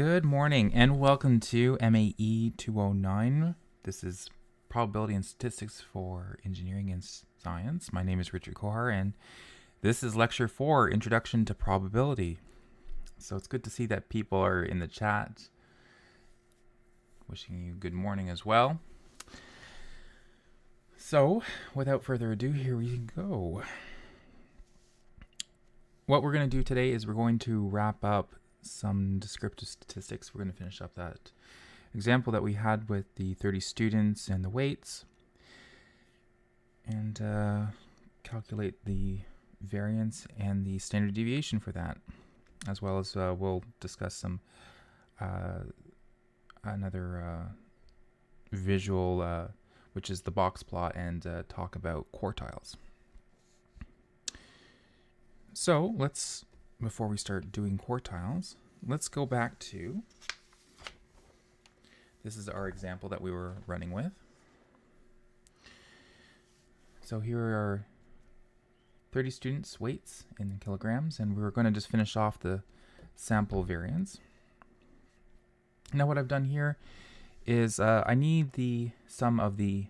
Good morning and welcome to MAE 209. This is Probability and Statistics for Engineering and Science. My name is Richard Kohar and this is Lecture 4, Introduction to Probability. So it's good to see that people are in the chat. Wishing you good morning as well. So without further ado, here we go. What we're going to do today is we're going to wrap up some descriptive statistics. We're going to finish up that example that we had with the 30 students and the weights, and calculate the variance and the standard deviation for that, as well as we'll discuss some another visual, which is the box plot, and talk about quartiles. So let's, before we start doing quartiles, let's go back to, this is our example that we were running with. So here are 30 students' weights in kilograms, and we're going to just finish off the sample variance. Now what I've done here is I need the sum of the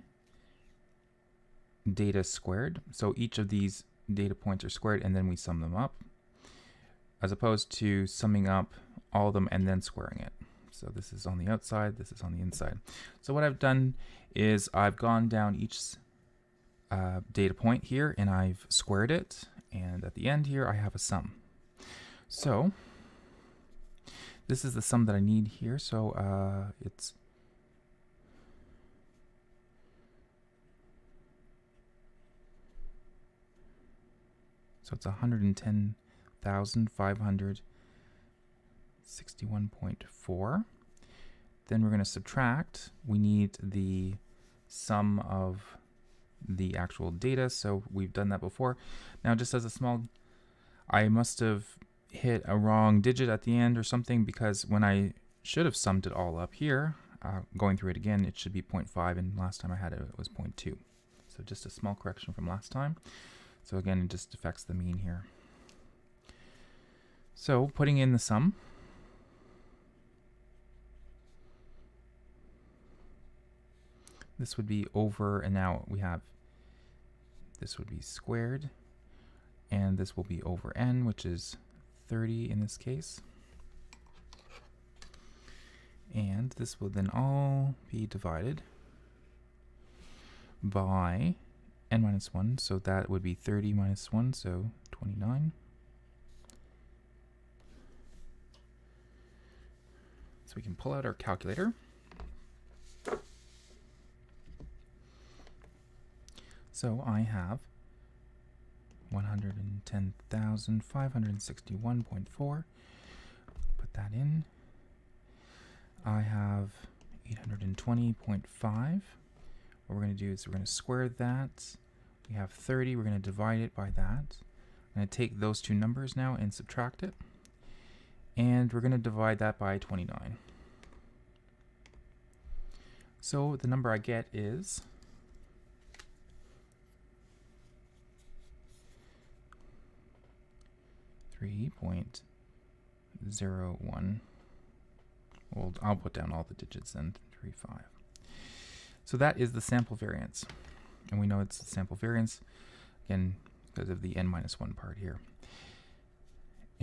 data squared. So each of these data points are squared and then we sum them up, as opposed to summing up all of them and then squaring it. So this is on the outside, this is on the inside. So what I've done is I've gone down each data point here and I've squared it, and at the end here I have a sum. So this is the sum that I need here. So it's it's 110,561.4. Then we're going to subtract. We need the sum of the actual data, so we've done that before. Now, just as a small, I must have hit a wrong digit at the end or something, because when I should have summed it all up here, going through it again, it should be 0.5, and last time I had it, it was 0.2. So just a small correction from last time. So again, it just affects the mean here. So putting in the sum, this would be over, and now we have, this would be squared, and this will be over n, which is 30 in this case. And this will then all be divided by n minus 1, so that would be 30 minus 1, so 29. So we can pull out our calculator. So I have 110,561.4. Put that in. I have 820.5. What we're going to do is we're going to square that. We have 30. We're going to divide it by that. I'm going to take those two numbers now and subtract it. And we're going to divide that by 29. So the number I get is 3.01. Well, I'll put down all the digits then, 3.5. So that is the sample variance. And we know it's the sample variance, again, because of the n minus 1 part here.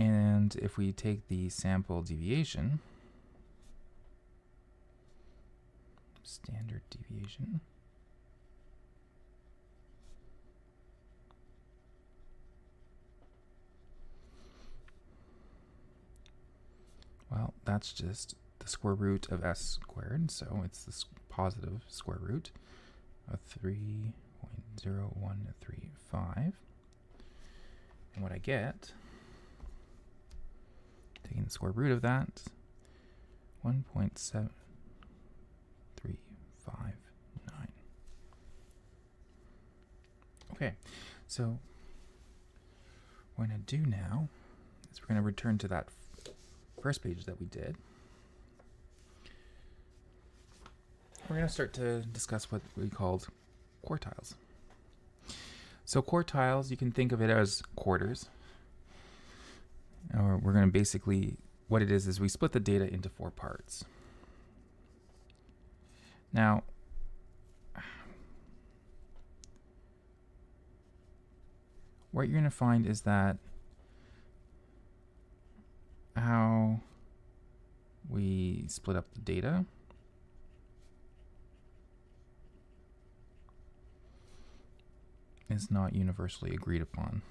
And if we take the sample deviation, standard deviation, well, that's just the square root of s squared, so it's the positive square root of 3.0135. And what I get, taking the square root of that, 1.7359. Okay, so what we're going to do now is we're going to return to that first page that we did. We're going to start to discuss what we called quartiles. So quartiles, you can think of it as quarters. Or we're going to basically what it is we split the data into 4 parts. Now, what you're going to find is that how we split up the data is not universally agreed upon.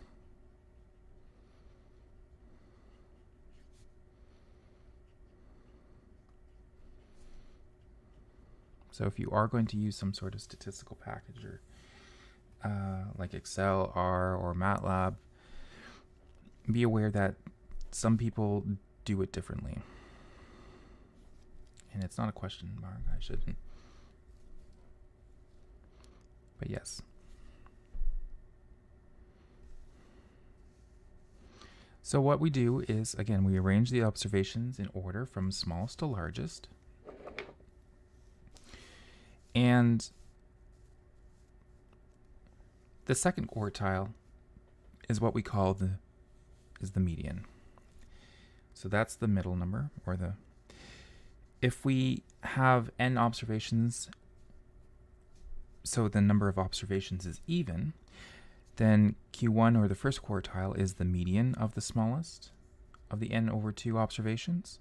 So if you are going to use some sort of statistical package or like Excel, R, or MATLAB, be aware that some people do it differently. And it's not a question mark, I shouldn't. But yes. So what we do is, again, we arrange the observations in order from smallest to largest. And the second quartile is what we call the median. So that's the middle number, or if we have n observations, so the number of observations is even, then Q1, or the first quartile, is the median of the smallest of the n over 2 observations.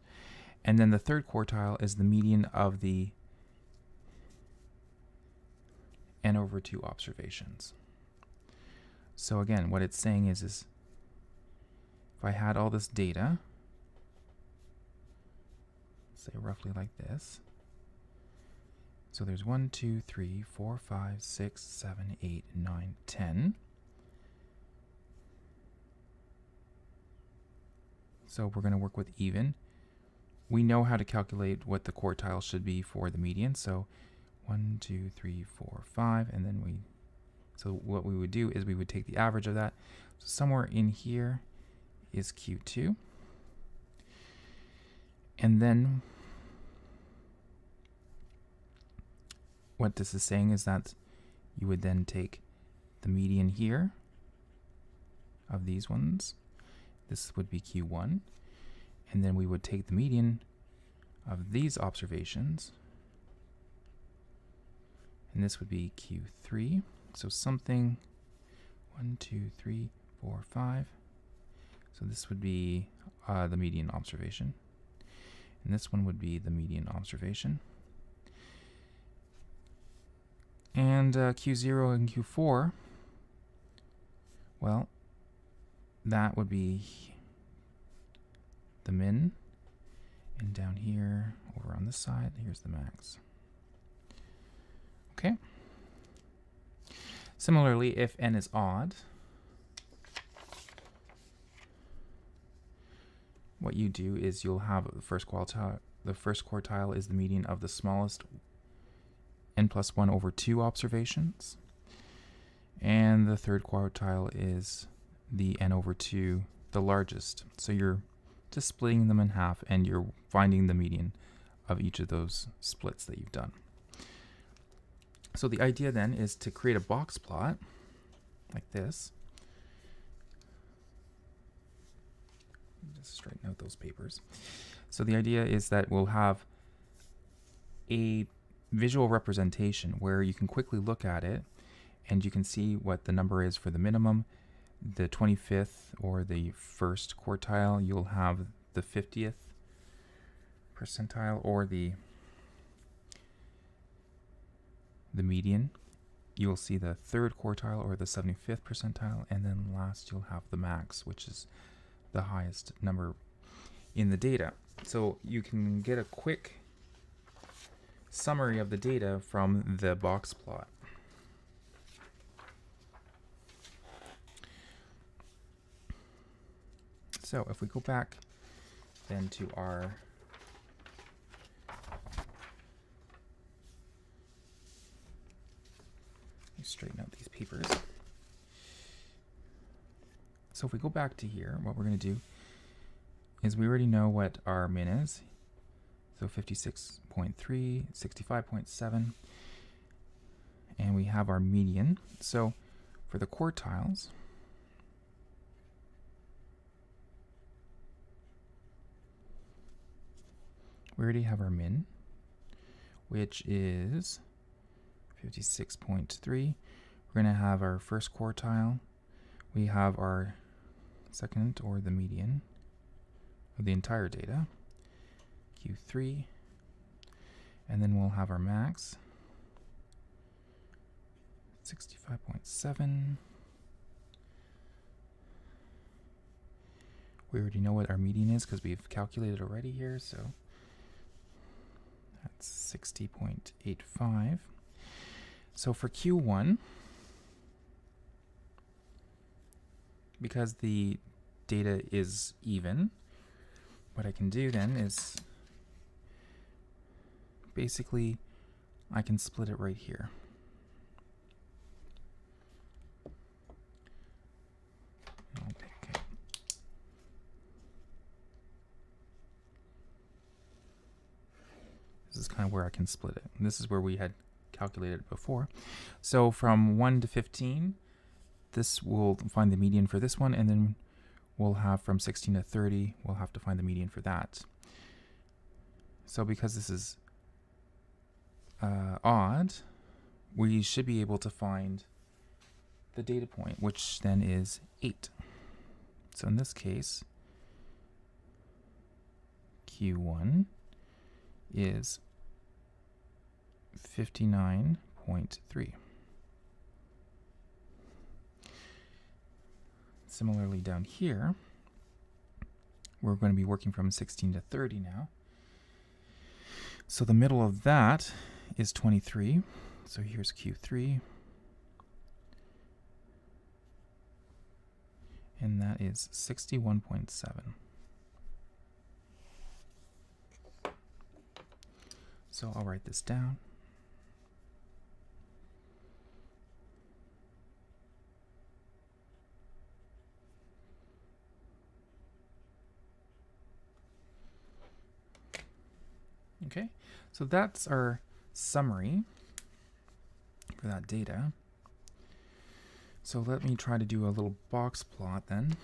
And then the third quartile is the median of the n over 2 observations. So again, what it's saying is if I had all this data, say roughly like this. So there's 1, 2, 3, 4, 5, 6, 7, 8, 9, 10. So we're going to work with even. We know how to calculate what the quartile should be for the median. So 1, 2, 3, 4, 5, and then so what we would do is we would take the average of that. So somewhere in here is Q2. And then what this is saying is that you would then take the median here of these ones. This would be Q1. And then we would take the median of these observations. And this would be Q3. So something 1, 2, 3, 4, 5. So this would be the median observation. And this one would be the median observation. And Q0 and Q4, well, that would be the min. And down here, over on this side, here's the max. Okay. Similarly, if n is odd, what you do is you'll have the first quartile. The first quartile is the median of the smallest n plus 1 over 2 observations. And the third quartile is the n over 2, the largest. So you're just splitting them in half, and you're finding the median of each of those splits that you've done. So the idea then is to create a box plot like this. Just straighten out those papers. So the idea is that we'll have a visual representation where you can quickly look at it and you can see what the number is for the minimum, the 25th or the first quartile. You'll have the 50th percentile or the median. You'll see the third quartile or the 75th percentile, and then last you'll have the max, which is the highest number in the data. So you can get a quick summary of the data from the box plot. So if we go back then to our straighten out these papers. So if we go back to here, what we're going to do is we already know what our min is. So 56.3, 65.7, and we have our median. So for the quartiles, we already have our min, which is 56.3. We're going to have our first quartile. We have our second, or the median, of the entire data, Q3. And then we'll have our max, 65.7. We already know what our median is because we've calculated already here, so that's 60.85. So for Q1, because the data is even, what I can do then is basically I can split it right here. Okay. This is kind of where I can split it. And this is where we had calculated it before. So from 1 to 15, this will find the median for this one, and then we'll have from 16 to 30, we'll have to find the median for that. So because this is odd, we should be able to find the data point, which then is 8. So in this case, Q1 is 59.3. Similarly down here, we're going to be working from 16 to 30 now. So the middle of that is 23. So here's Q3. And that is 61.7. So I'll write this down. Okay, so that's our summary for that data. So let me try to do a little box plot then.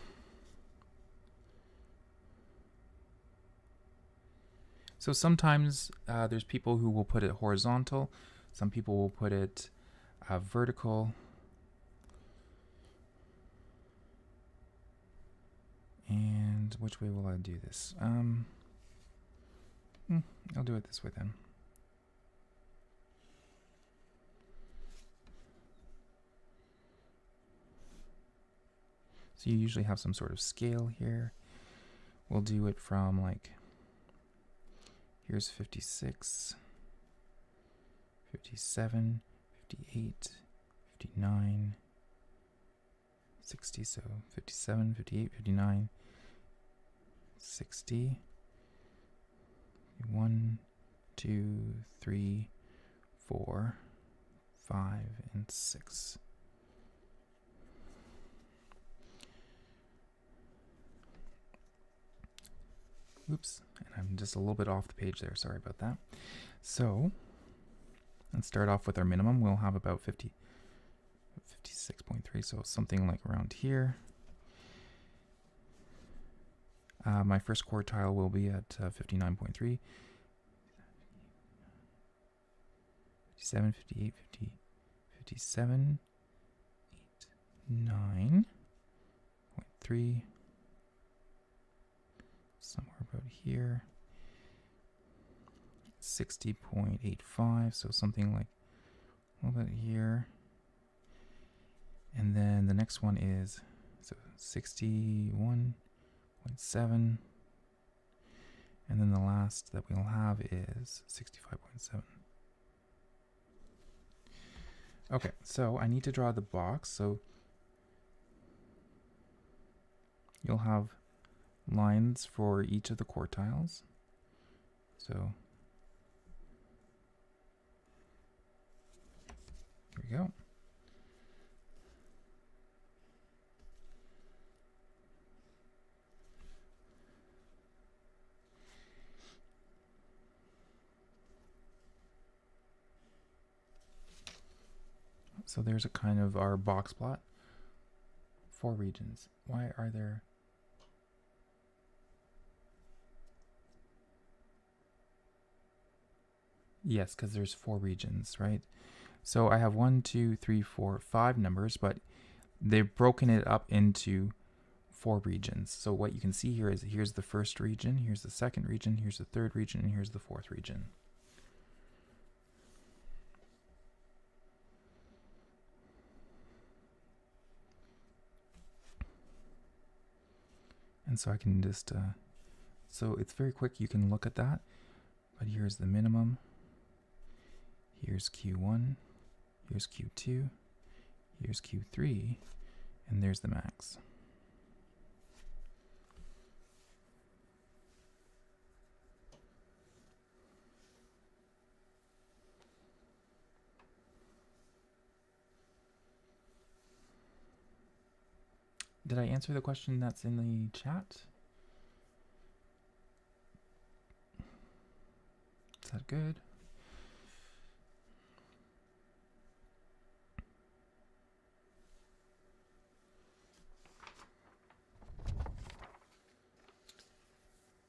So sometimes there's people who will put it horizontal. Some people will put it vertical. And which way will I do this? I'll do it this way then. So you usually have some sort of scale here. We'll do it from like, here's 56, 57, 58, 59, 60, so 57, 58, 59, 60, 1, 2, 3, 4, 5, and 6. Oops, and I'm just a little bit off the page there, sorry about that. So let's start off with our minimum. We'll have about 56.3, so something like around here. My first quartile will be at 59.3, 57, 58, 50, 57, 9.3, somewhere about here, 60.85, so something like a little bit here. And then the next one is 61.7, and then the last that we'll have is 65.7. Okay, so I need to draw the box. So you'll have lines for each of the quartiles. So here we go. So there's a kind of our box plot for regions. Why are there Yes, because there's 4 regions, right? So I have 1, 2, 3, 4, 5 numbers, but they've broken it up into 4 regions. So what you can see here is here's the first region, here's the second region, here's the third region, and here's the fourth region. And so I can just, so it's very quick, you can look at that, but here's the minimum, here's Q1, here's Q2, here's Q3, and there's the max. Did I answer the question that's in the chat? Is that good?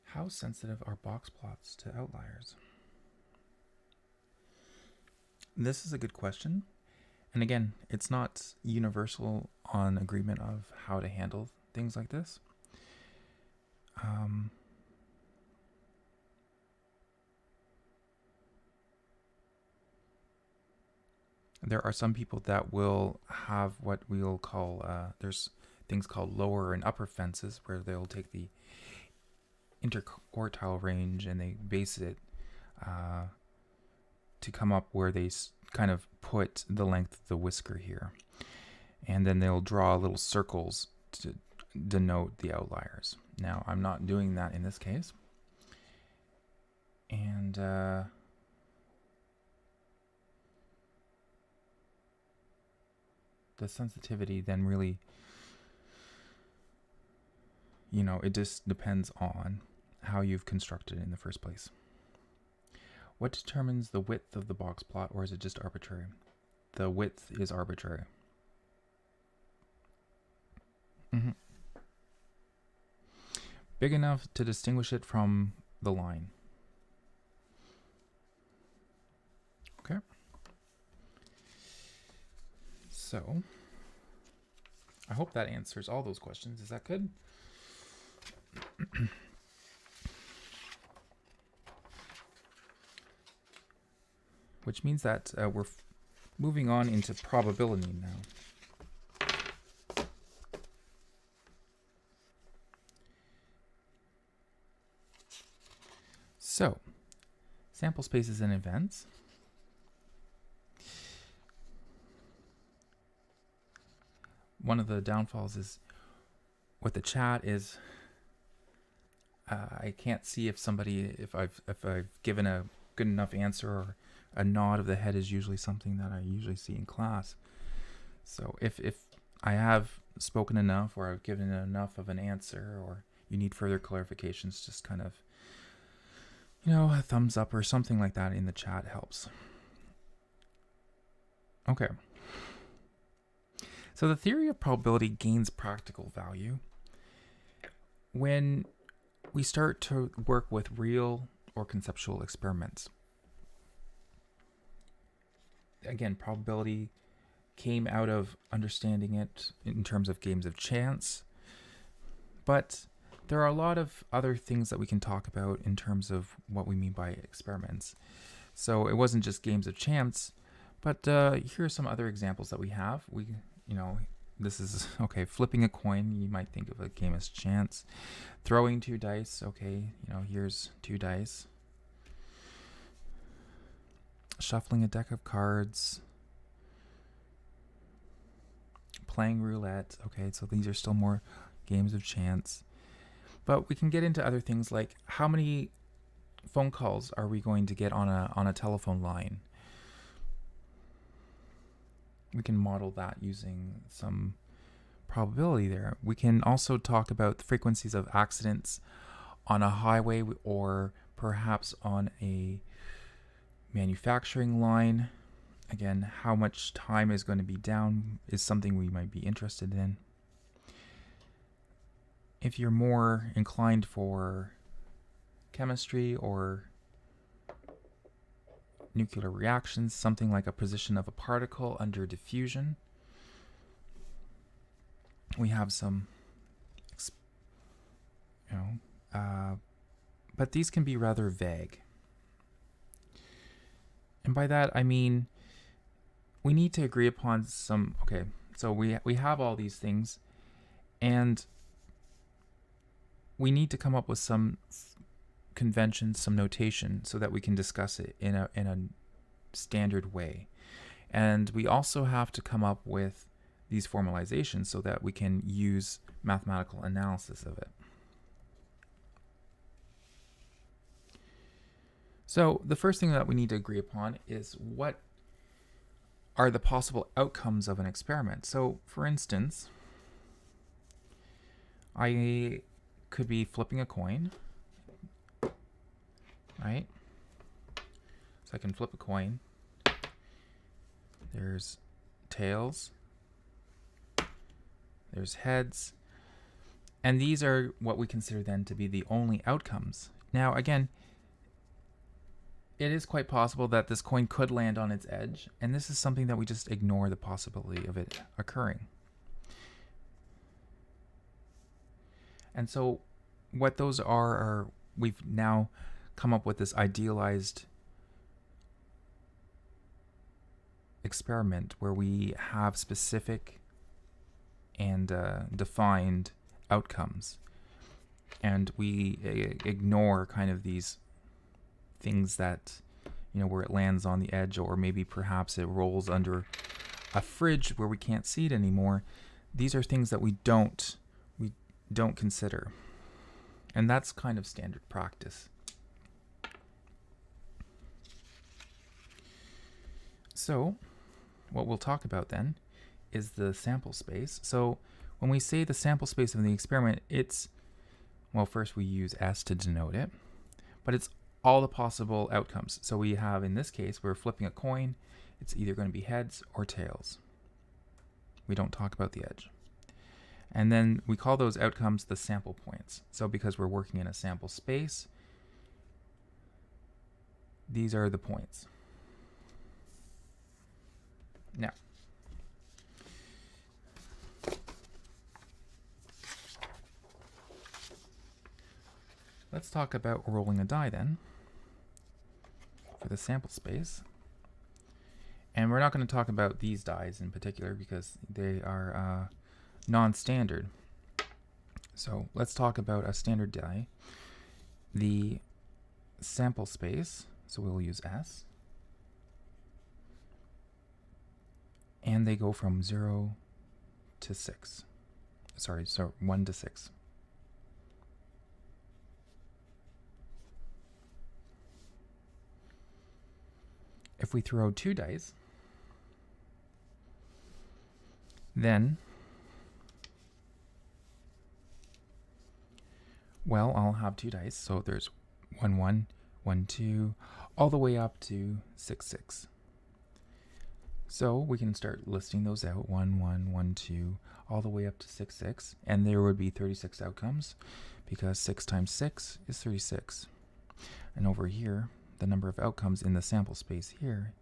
How sensitive are box plots to outliers? This is a good question. And again, it's not universal on agreement of how to handle things like this. There are some people that will have what we'll call, there's things called lower and upper fences, where they'll take the interquartile range and they base it to come up where they kind of put the length of the whisker here. And then they'll draw little circles to denote the outliers. Now, I'm not doing that in this case. And the sensitivity then really, you know, it just depends on how you've constructed it in the first place. What determines the width of the box plot, or is it just arbitrary? The width is arbitrary. Big enough to distinguish it from the line. Okay. So, I hope that answers all those questions. Is that good? Which means that we're moving on into probability now. So, sample spaces and events. One of the downfalls is with the chat is I can't see if somebody, if I've given a good enough answer, or a nod of the head is usually something that I usually see in class. So if I have spoken enough, or I've given enough of an answer, or you need further clarifications, just kind of, you know, a thumbs up or something like that in the chat helps. Okay. So the theory of probability gains practical value when we start to work with real or conceptual experiments. Again, probability came out of understanding it in terms of games of chance, but there are a lot of other things that we can talk about in terms of what we mean by experiments. So it wasn't just games of chance, but here are some other examples that we have. You know, this is, okay, flipping a coin, you might think of a game as chance. Throwing 2 dice, okay, you know, here's 2 dice. Shuffling a deck of cards. Playing roulette, okay, so these are still more games of chance. But we can get into other things like how many phone calls are we going to get on a telephone line? We can model that using some probability there. We can also talk about the frequencies of accidents on a highway, or perhaps on a manufacturing line. Again, how much time is going to be down is something we might be interested in. If you're more inclined for chemistry or nuclear reactions, something like a position of a particle under diffusion. We have some, but these can be rather vague. And by that, I mean, we need to agree upon some, okay, so we have all these things, and we need to come up with some convention, some notation, so that we can discuss it in a standard way. And we also have to come up with these formalizations so that we can use mathematical analysis of it. So the first thing that we need to agree upon is what are the possible outcomes of an experiment. So for instance, I could be flipping a coin, right? So I can flip a coin. There's tails, there's heads, and these are what we consider then to be the only outcomes. Now again, it is quite possible that this coin could land on its edge, and this is something that we just ignore the possibility of it occurring. And so what those are we've now come up with this idealized experiment where we have specific and defined outcomes, and we ignore kind of these things that, where it lands on the edge, or maybe perhaps it rolls under a fridge where we can't see it anymore. These are things that we don't consider, and that's kind of standard practice. So what we'll talk about then is the sample space. So when we say the sample space of the experiment, it's, well, first we use S to denote it, but it's all the possible outcomes. So we have, in this case, we're flipping a coin. It's either going to be heads or tails. We don't talk about the edge. And then we call those outcomes the sample points. So because we're working in a sample space, these are the points. Now, let's talk about rolling a die then for the sample space. And we're not going to talk about these dies in particular because they are non-standard. So let's talk about a standard die. The sample space, so we'll use S. And they go from 0 to 6. Sorry, so 1 to 6. If we throw 2 dice, then, well, I'll have 2 dice. So there's 1, 1, 1, 2, all the way up to 6, 6. So we can start listing those out, 1, 1, 1, 2, all the way up to 6, 6. And there would be 36 outcomes because 6 times 6 is 36. And over here, the number of outcomes in the sample space here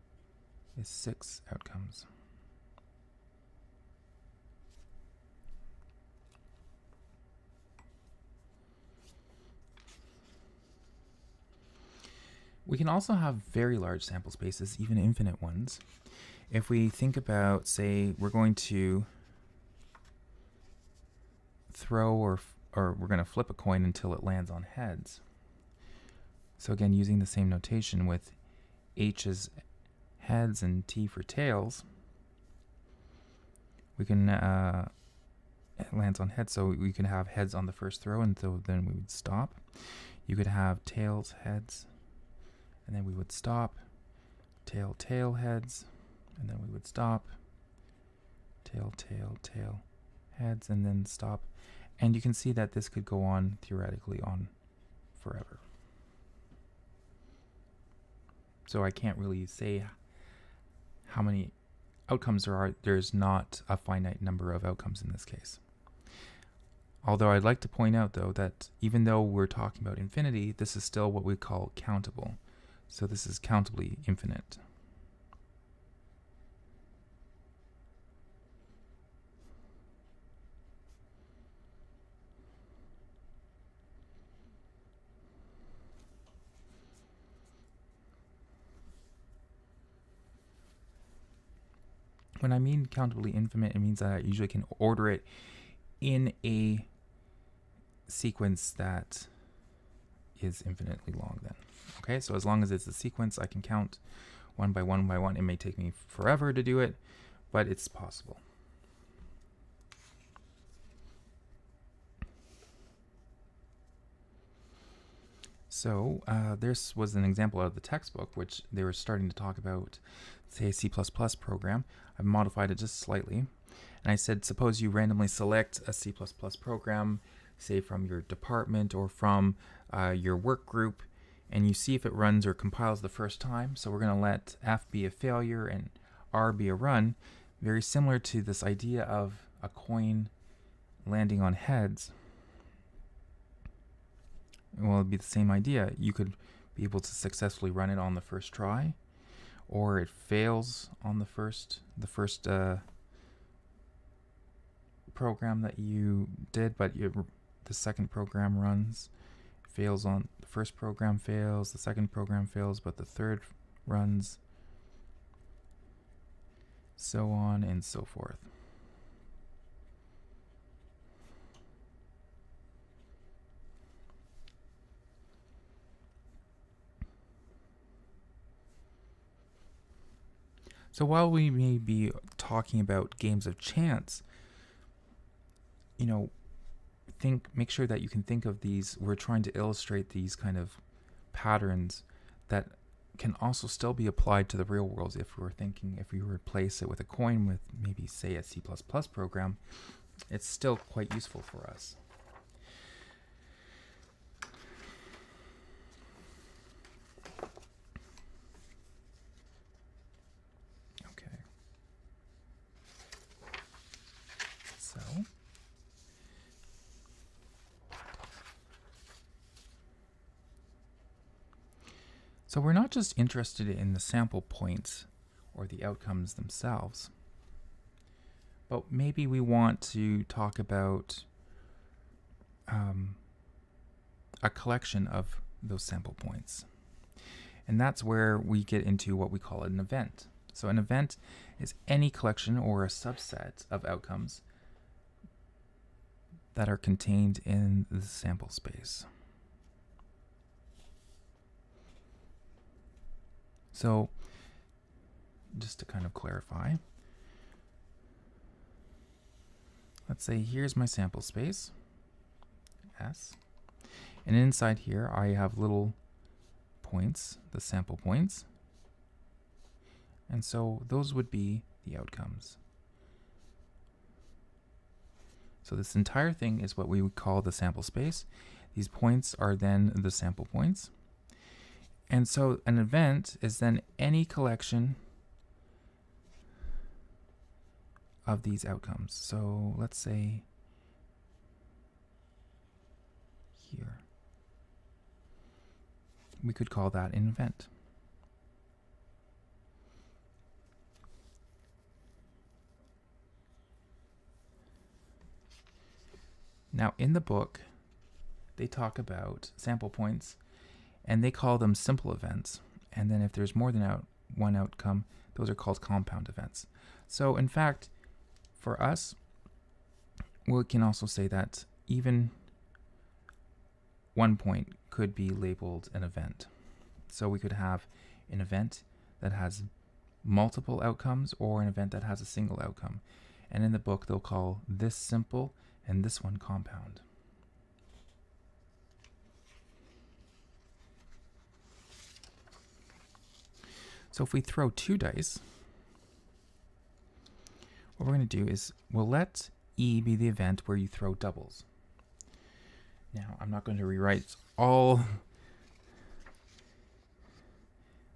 is 6 outcomes. We can also have very large sample spaces, even infinite ones. If we think about, say, we're going to throw or we're going to flip a coin until it lands on heads. So again, using the same notation with H as heads and T for tails, we can, it lands on heads, so we can have heads on the first throw, and so then we would stop. You could have tails, heads, and then we would stop, tail, tail, heads, and then we would stop, tail, tail, tail, heads, and then stop. And you can see that this could go on, theoretically, on forever. So I can't really say how many outcomes there are. There's not a finite number of outcomes in this case. Although I'd like to point out, though, that even though we're talking about infinity, this is still what we call countable. So this is countably infinite. When I mean countably infinite, it means that I usually can order it in a sequence that is infinitely long then. Okay, so as long as it's a sequence, I can count one by one by one. It may take me forever to do it, but it's possible. So this was an example out of the textbook, which they were starting to talk about, say, a C++ program. I've modified it just slightly. And I said, suppose you randomly select a C++ program, say from your department or from your work group, and you see if it runs or compiles the first time. So we're going to let F be a failure and R be a run, very similar to this idea of a coin landing on heads. Well, it'd be the same idea. You could be able to successfully run it on the first try, or it fails on the first program that you did, but the second program runs, fails on the first program, fails, the second program fails, but the third runs, so on and so forth. So while we may be talking about games of chance, you know, make sure that you can think of these. We're trying to illustrate these kind of patterns that can also still be applied to the real world. If we replace it with a coin with maybe, say, a C++ program, it's still quite useful for us. Okay. So we're not just interested in the sample points or the outcomes themselves, but maybe we want to talk about a collection of those sample points. And that's where we get into what we call an event. So an event is any collection or a subset of outcomes that are contained in the sample space. So just to kind of clarify, let's say here's my sample space, S, and inside here I have little points, the sample points, and so those would be the outcomes. So this entire thing is what we would call the sample space. These points are then the sample points. And so an event is then any collection of these outcomes. So let's say here, we could call that an event. Now in the book, they talk about sample points and they call them simple events. And then if there's more than one outcome, those are called compound events. So in fact, for us, we can also say that even one point could be labeled an event. So we could have an event that has multiple outcomes or an event that has a single outcome. And in the book, they'll call this simple and this one compound. So if we throw 2 dice, what we're going to do is we'll let E be the event where you throw doubles. Now, I'm not going to rewrite all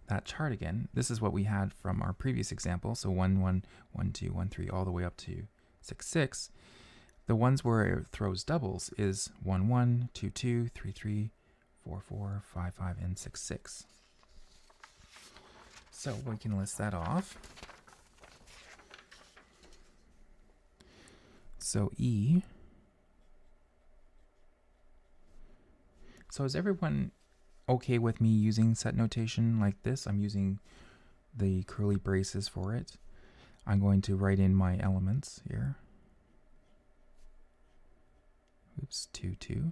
that chart again. This is what we had from our previous example. So 1, 1, 1, 2, 1, 3, all the way up to 6, 6. The ones where it throws doubles is 1, 1, 2, 2, 3, 3, 4, 4, 5, 5, and 6, 6. So we can list that off. So E. So is everyone okay with me using set notation like this? I'm using the curly braces for it. I'm going to write in my elements here. Oops, 2, 2.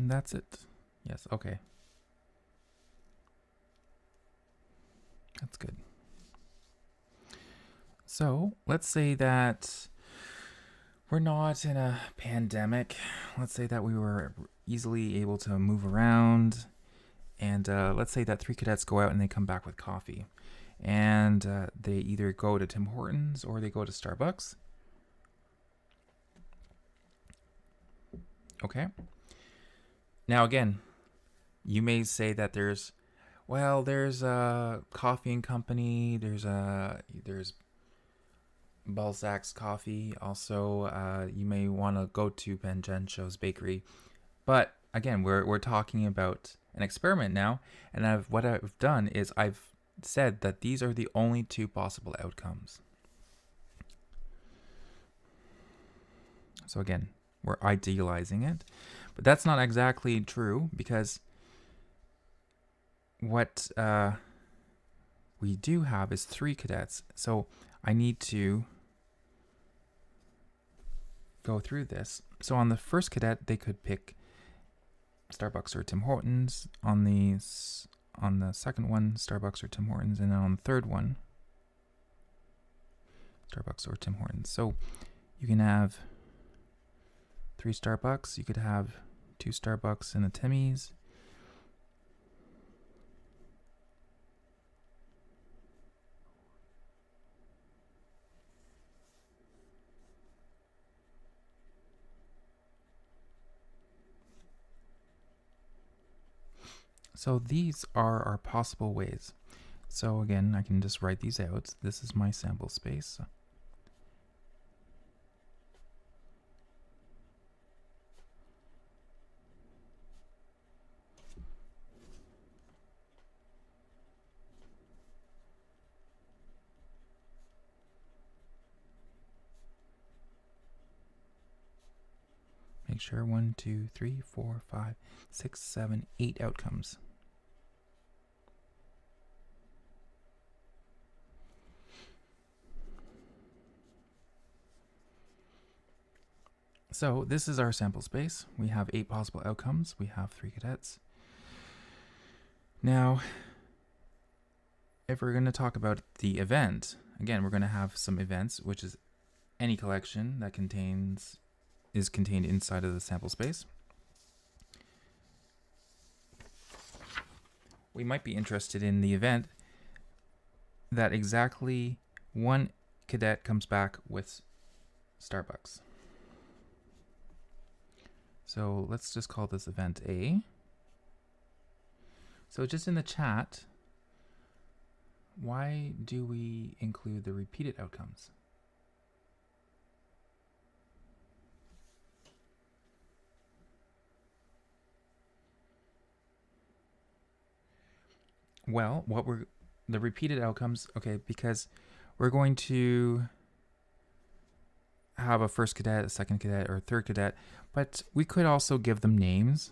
That's it. Yes, okay. That's good. So let's say that we're not in a pandemic. Let's say that we were easily able to move around. And let's say that 3 cadets go out and they come back with coffee. And they either go to Tim Hortons or they go to Starbucks. Okay. Now again, you may say that there's a coffee and company, there's Balzac's coffee. Also, you may want to go to Benjencho's bakery. But again, we're talking about an experiment now, and what I've done is I've said that these are the only 2 possible outcomes. So again, we're idealizing it, but that's not exactly true, because what we do have is 3 cadets. So I need to go through this. So on the first cadet, they could pick Starbucks or Tim Hortons. On the second one, Starbucks or Tim Hortons, and then on the third one, Starbucks or Tim Hortons. So you can have 3 Starbucks. You could have 2 Starbucks and a Timmy's. So these are our possible ways. So again, I can just write these out. This is my sample space. Make sure 1, 2, 3, 4, 5, 6, 7, 8 outcomes. So this is our sample space. We have 8 possible outcomes. We have 3 cadets. Now, if we're going to talk about the event, again, we're going to have some events, which is any collection that is contained inside of the sample space. We might be interested in the event that exactly 1 cadet comes back with Starbucks. So let's just call this event A. So just in the chat, why do we include the repeated outcomes? Well, the repeated outcomes, okay, because we're going to have a first cadet, a second cadet, or a third cadet, but we could also give them names.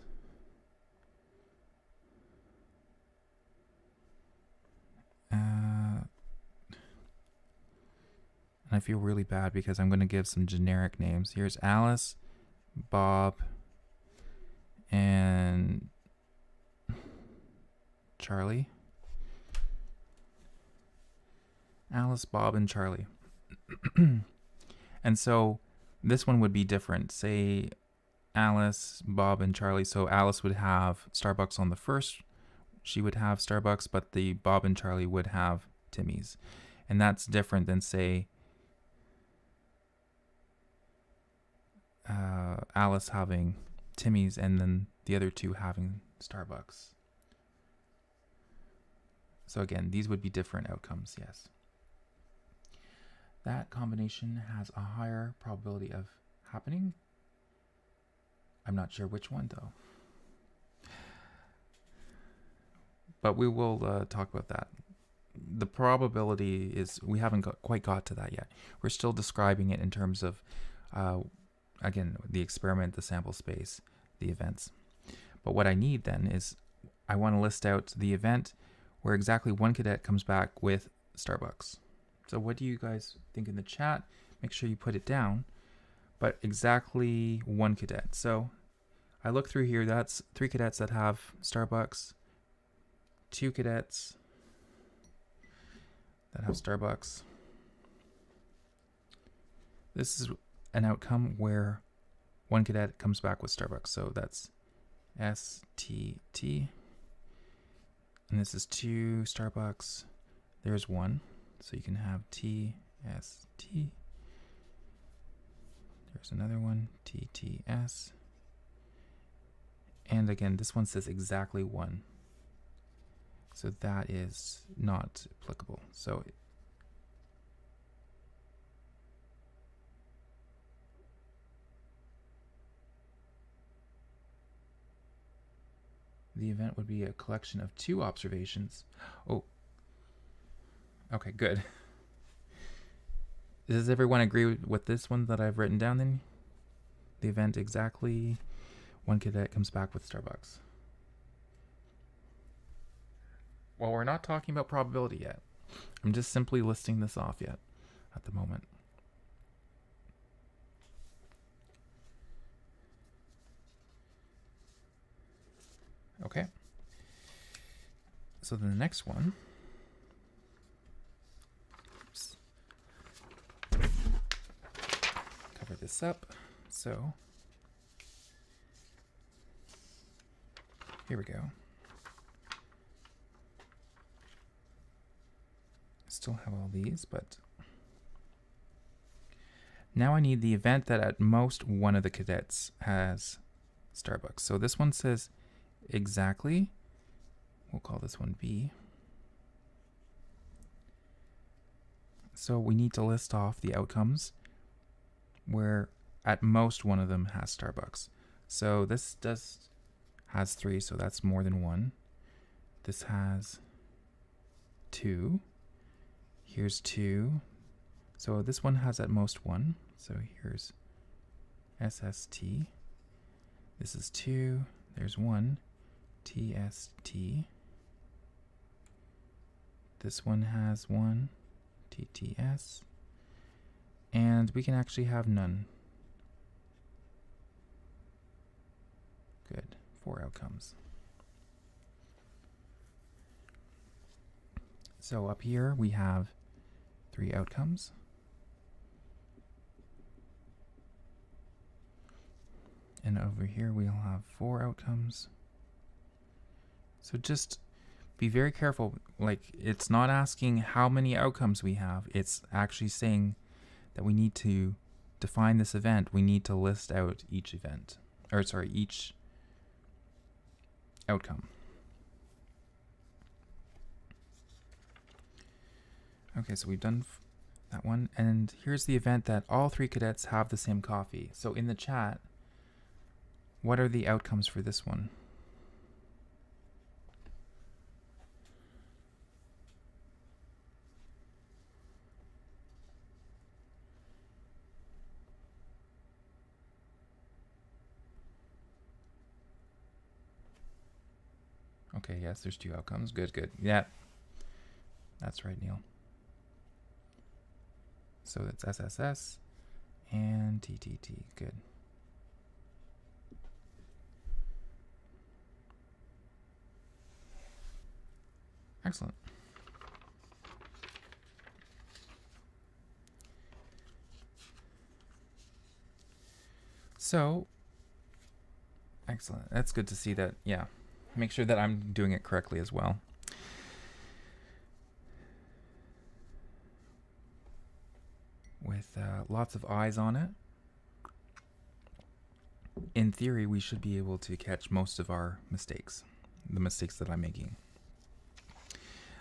And I feel really bad because I'm going to give some generic names. Here's Alice, Bob, and Charlie. Alice, Bob, and Charlie. And so this one would be different. Say Alice, Bob, and Charlie. So Alice would have Starbucks on the first. She would have Starbucks, but the Bob and Charlie would have Timmy's. And that's different than, say, Alice having Timmy's and then the other two having Starbucks. So again, these would be different outcomes, yes. That combination has a higher probability of happening. I'm not sure which one though. But we will talk about that. The probability is, we haven't quite got to that yet. We're still describing it in terms of, again, the experiment, the sample space, the events. But what I need then is, I want to list out the event where exactly one cadet comes back with Starbucks. So what do you guys think in the chat? Make sure you put it down. But exactly one cadet. So I look through here, that's 3 cadets that have Starbucks, 2 cadets that have Starbucks. This is an outcome where one cadet comes back with Starbucks. So that's STT. And this is 2 Starbucks. There's 1. So you can have TST. There's another one, TTS. And again, this one says exactly 1. So that is not applicable. So the event would be a collection of 2 observations. Oh, okay, good. Does everyone agree with this one that I've written down then? The event exactly, one cadet comes back with Starbucks. Well, we're not talking about probability yet. I'm just simply listing this off yet at the moment. Okay. So then the next one. Oops. Cover this up. So here we go. Still have all these, but now I need the event that at most one of the cadets has Starbucks. So this one says exactly. We'll call this one B. So we need to list off the outcomes where at most one of them has Starbucks. So this has 3, so that's more than 1. This has 2. Here's 2. So this one has at most 1. So here's SST. This is 2. There's 1. TST. This one has 1. TTS. And we can actually have none. Good. 4 outcomes. So up here we have 3 outcomes. And over here we'll have 4 outcomes. So just be very careful. Like, it's not asking how many outcomes we have. It's actually saying that we need to define this event. We need to list out each event, or sorry, each outcome. Okay, so we've done that one. And here's the event that all 3 cadets have the same coffee. So in the chat, what are the outcomes for this one? Okay, yes, there's 2 outcomes. Good, good. Yeah, that's right, Neil. So it's SSS and TTT. Good. Excellent. So, excellent. That's good to see that, yeah. Make sure that I'm doing it correctly as well. With lots of eyes on it. in theory, we should be able to catch most of our mistakes, the mistakes that I'm making.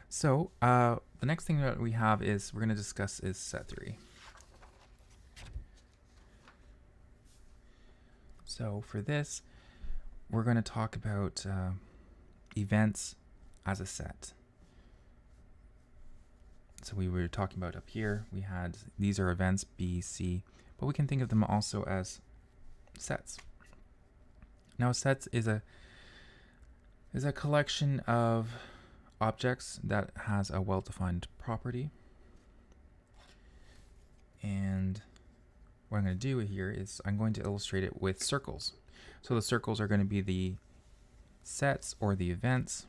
So the next thing that we have is we're going to discuss is set theory. So for this, we're going to talk about events as a set. So we were talking about up here, we had these are events B, C, but we can think of them also as sets. Now sets is a collection of objects that has a well-defined property. And what I'm going to do here is I'm going to illustrate it with circles. So the circles are going to be the sets or the events.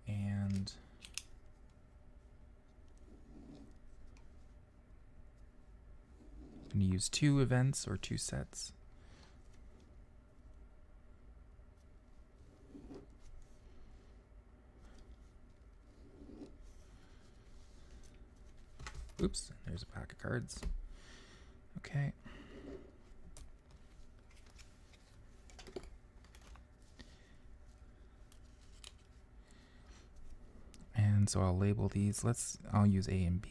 And I'm going to use two events or two sets. Oops, there's a pack of cards. Okay. And so I'll label these. I'll use A and B.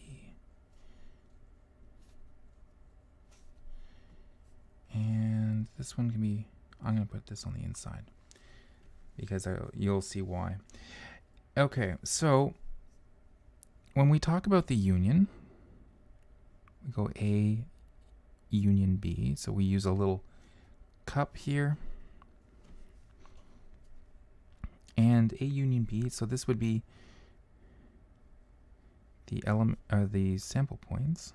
And this one can be, I'm going to put this on the inside because you'll see why. Okay, so when we talk about the union, we go A union B. So we use a little cup here. And A union B, so this would be the element the sample points.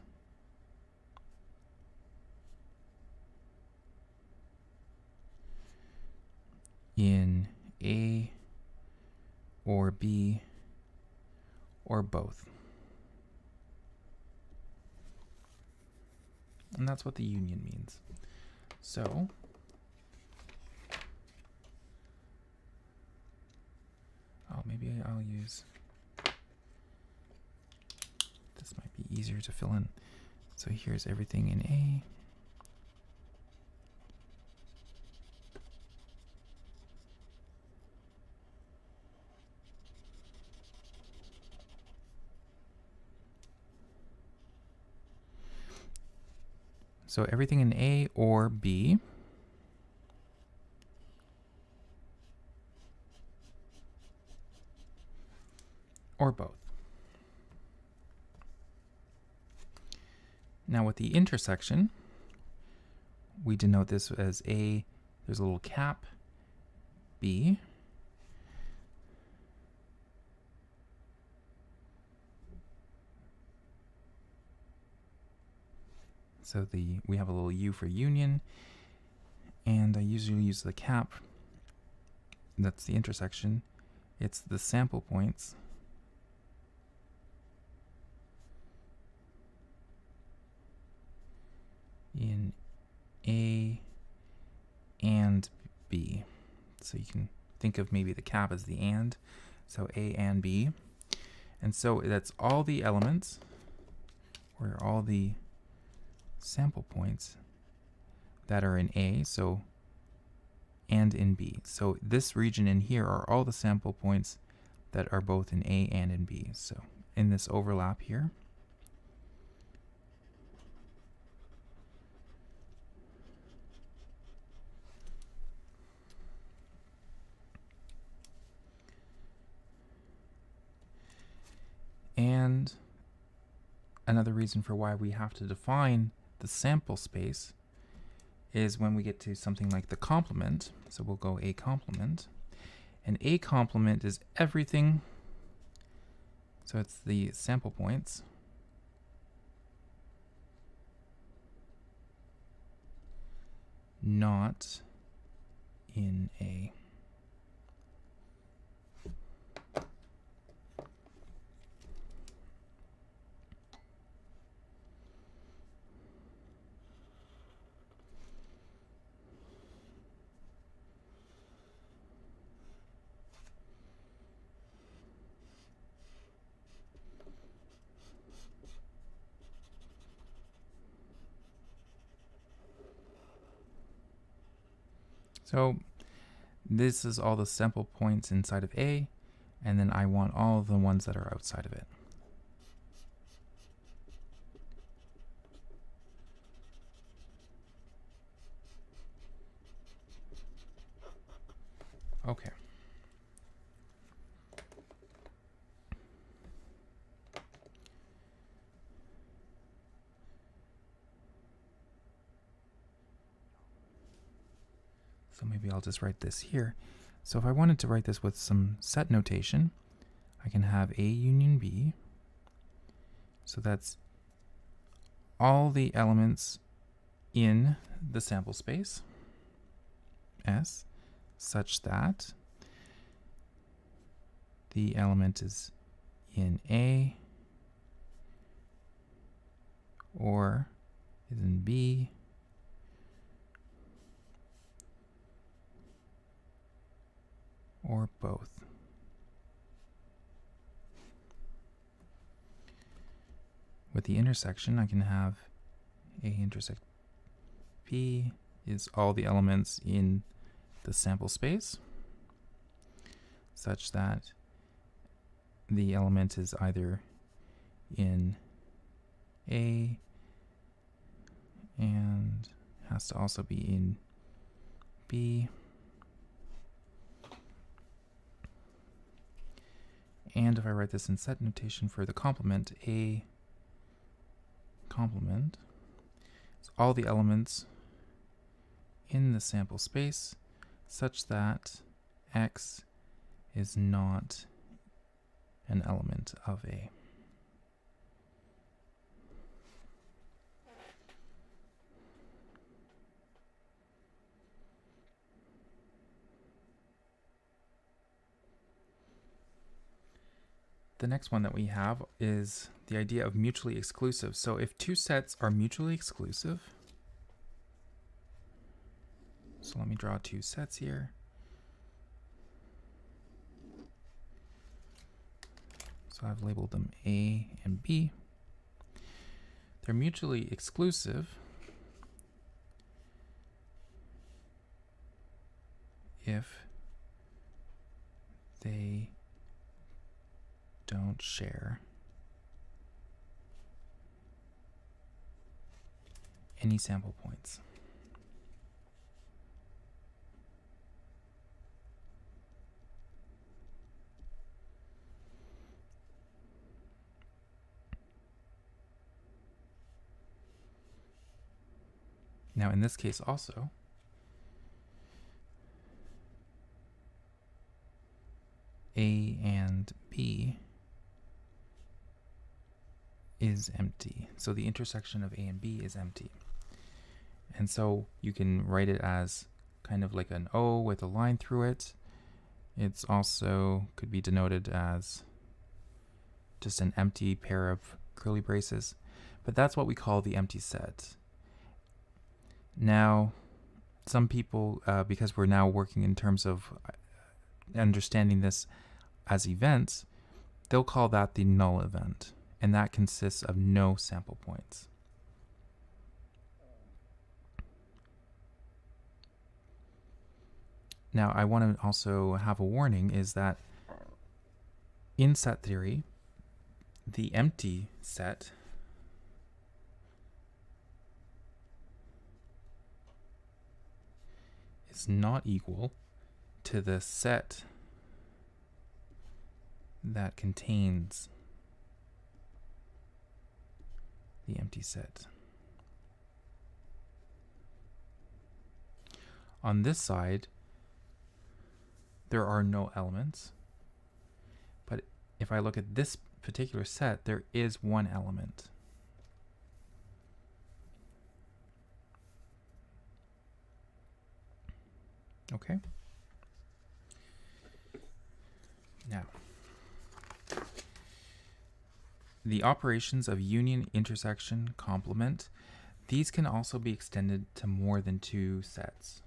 In A or B or both. And that's what the union means. So maybe I'll use, this might be easier to fill in. So here's everything in A. So everything in A or B. Or both. Now with the intersection, we denote this as A, there's a little cap, B, so we have a little U for union, and I usually use the cap, that's the intersection, it's the sample points in A and B. So you can think of maybe the cap as the and, so A and B. And so that's all the elements, or all the sample points that are in A, so and in B. So this region in here are all the sample points that are both in A and in B. So in this overlap here, and another reason for why we have to define the sample space is when we get to something like the complement. So we'll go A complement. And A complement is everything. So it's the sample points not in A. So this is all the sample points inside of A, and then I want all the ones that are outside of it. Okay. So maybe I'll just write this here. So if I wanted to write this with some set notation, I can have A union B. So that's all the elements in the sample space, S, such that the element is in A or is in B or both. With the intersection, I can have A intersect B is all the elements in the sample space, such that the element is either in A and has to also be in B, and if I write this in set notation for the complement, A complement is all the elements in the sample space such that X is not an element of A. The next one that we have is the idea of mutually exclusive. So if two sets are mutually exclusive, so let me draw two sets here. So I've labeled them A and B. They're mutually exclusive if they don't share any sample points. Now in this case also, A and B is empty. So the intersection of A and B is empty. And so you can write it as kind of like an O with a line through it. It's also could be denoted as just an empty pair of curly braces. But that's what we call the empty set. Now, some people, because we're now working in terms of understanding this as events, they'll call that the null event. And that consists of no sample points. Now, I want to also have a warning is that in set theory, the empty set is not equal to the set that contains the empty set. On this side, there are no elements, but if I look at this particular set, there is one element. Okay? Now, the operations of union, intersection, complement, these can also be extended to more than two sets.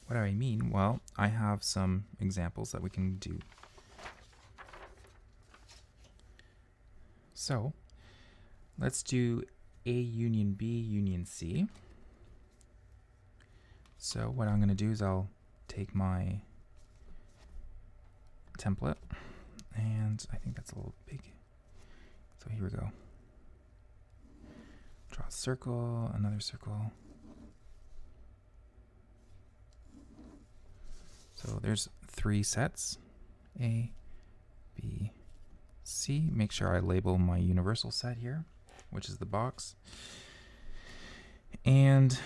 What do I mean? Well, I have some examples that we can do. So, let's do A union B union C. So what I'm going to do is I'll take my template, and I think that's a little big. So here we go. Draw a circle, another circle. So there's 3 sets, A, B, C. Make sure I label my universal set here, which is the box. And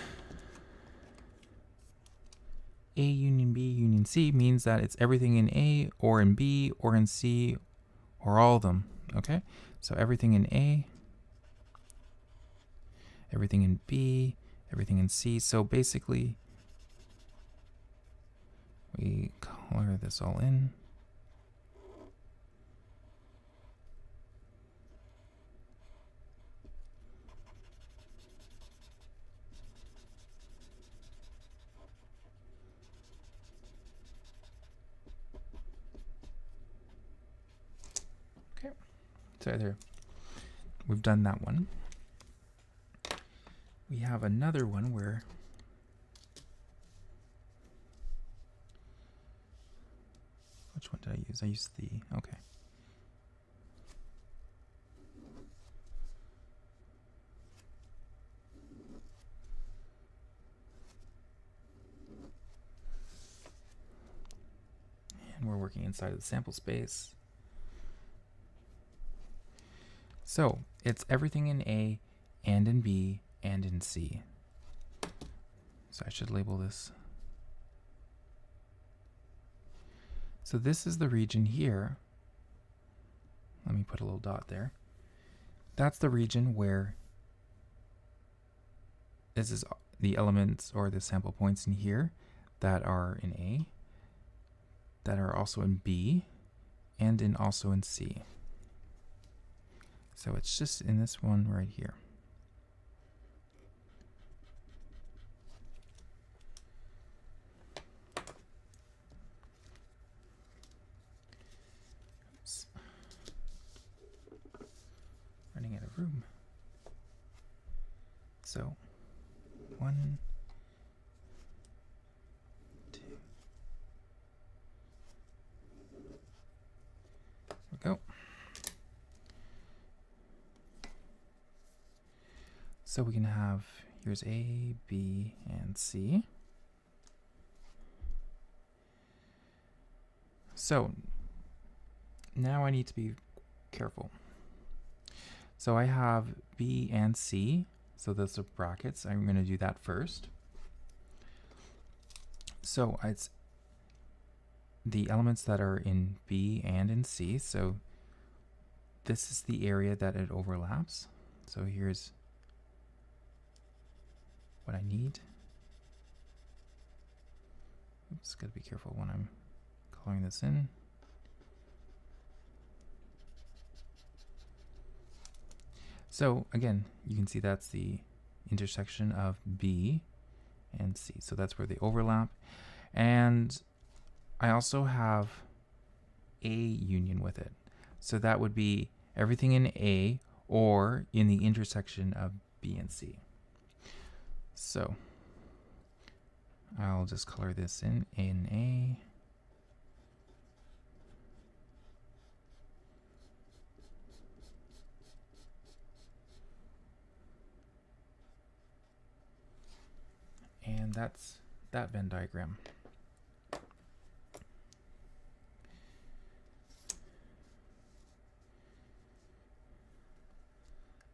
A union B union C means that it's everything in A or in B or in C or all of them, okay? So everything in A, everything in B, everything in C. So basically, we color this all in. Okay, so there, we've done that one. We have another one where which one did I use? I used the, okay. And we're working inside of the sample space. So it's everything in A and in B and in C. So I should label this. So this is the region here. Let me put a little dot there. That's the region where this is the elements or the sample points in here that are in A, that are also in B, and also in C. So it's just in this one right here. Running out of room. So 1, 2. There we go. So we can have, here's A, B, and C. So now I need to be careful. So I have B and C, so those are brackets. I'm going to do that first. So it's the elements that are in B and in C. So this is the area that it overlaps. So here's what I need. Oops, got to be careful when I'm coloring this in. So again, you can see that's the intersection of B and C. So that's where they overlap. And I also have A union with it. So that would be everything in A or in the intersection of B and C. So I'll just color this in A. And that's that Venn diagram.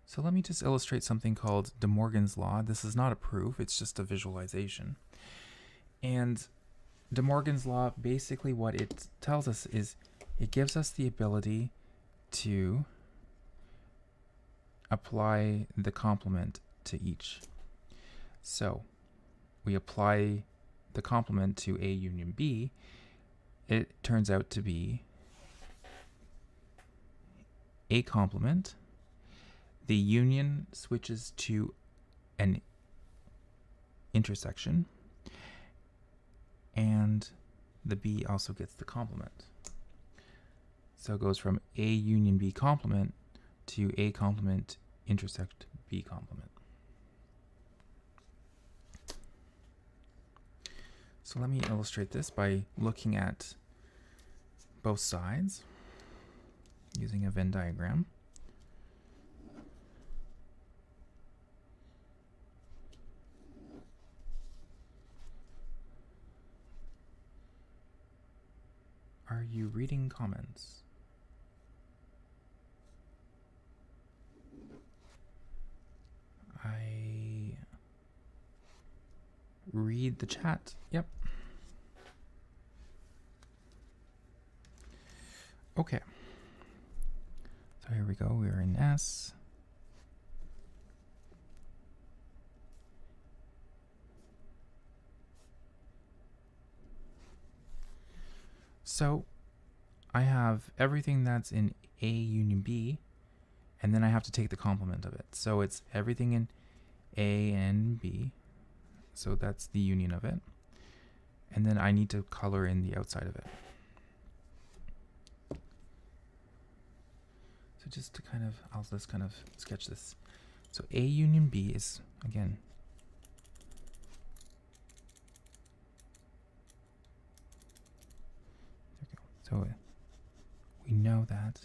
So let me just illustrate something called De Morgan's law. This is not a proof, it's just a visualization. And De Morgan's law, basically what it tells us is it gives us the ability to apply the complement to each. So we apply the complement to A union B. It turns out to be A complement. The union switches to an intersection, and the B also gets the complement. So it goes from A union B complement to A complement intersect B complement. So let me illustrate this by looking at both sides using a Venn diagram. Are you reading comments? I read the chat. Yep. Okay. So here we go. We are in S. So I have everything that's in A union B, and then I have to take the complement of it. So it's everything in A and B. So that's the union of it. And then I need to color in the outside of it. So just to kind of, I'll just kind of sketch this. So A union B is, again, so we know that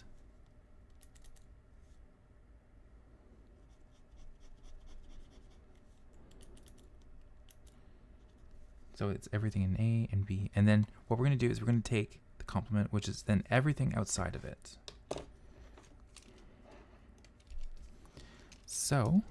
so it's everything in A and B. And then what we're going to do is we're going to take the complement, which is then everything outside of it. So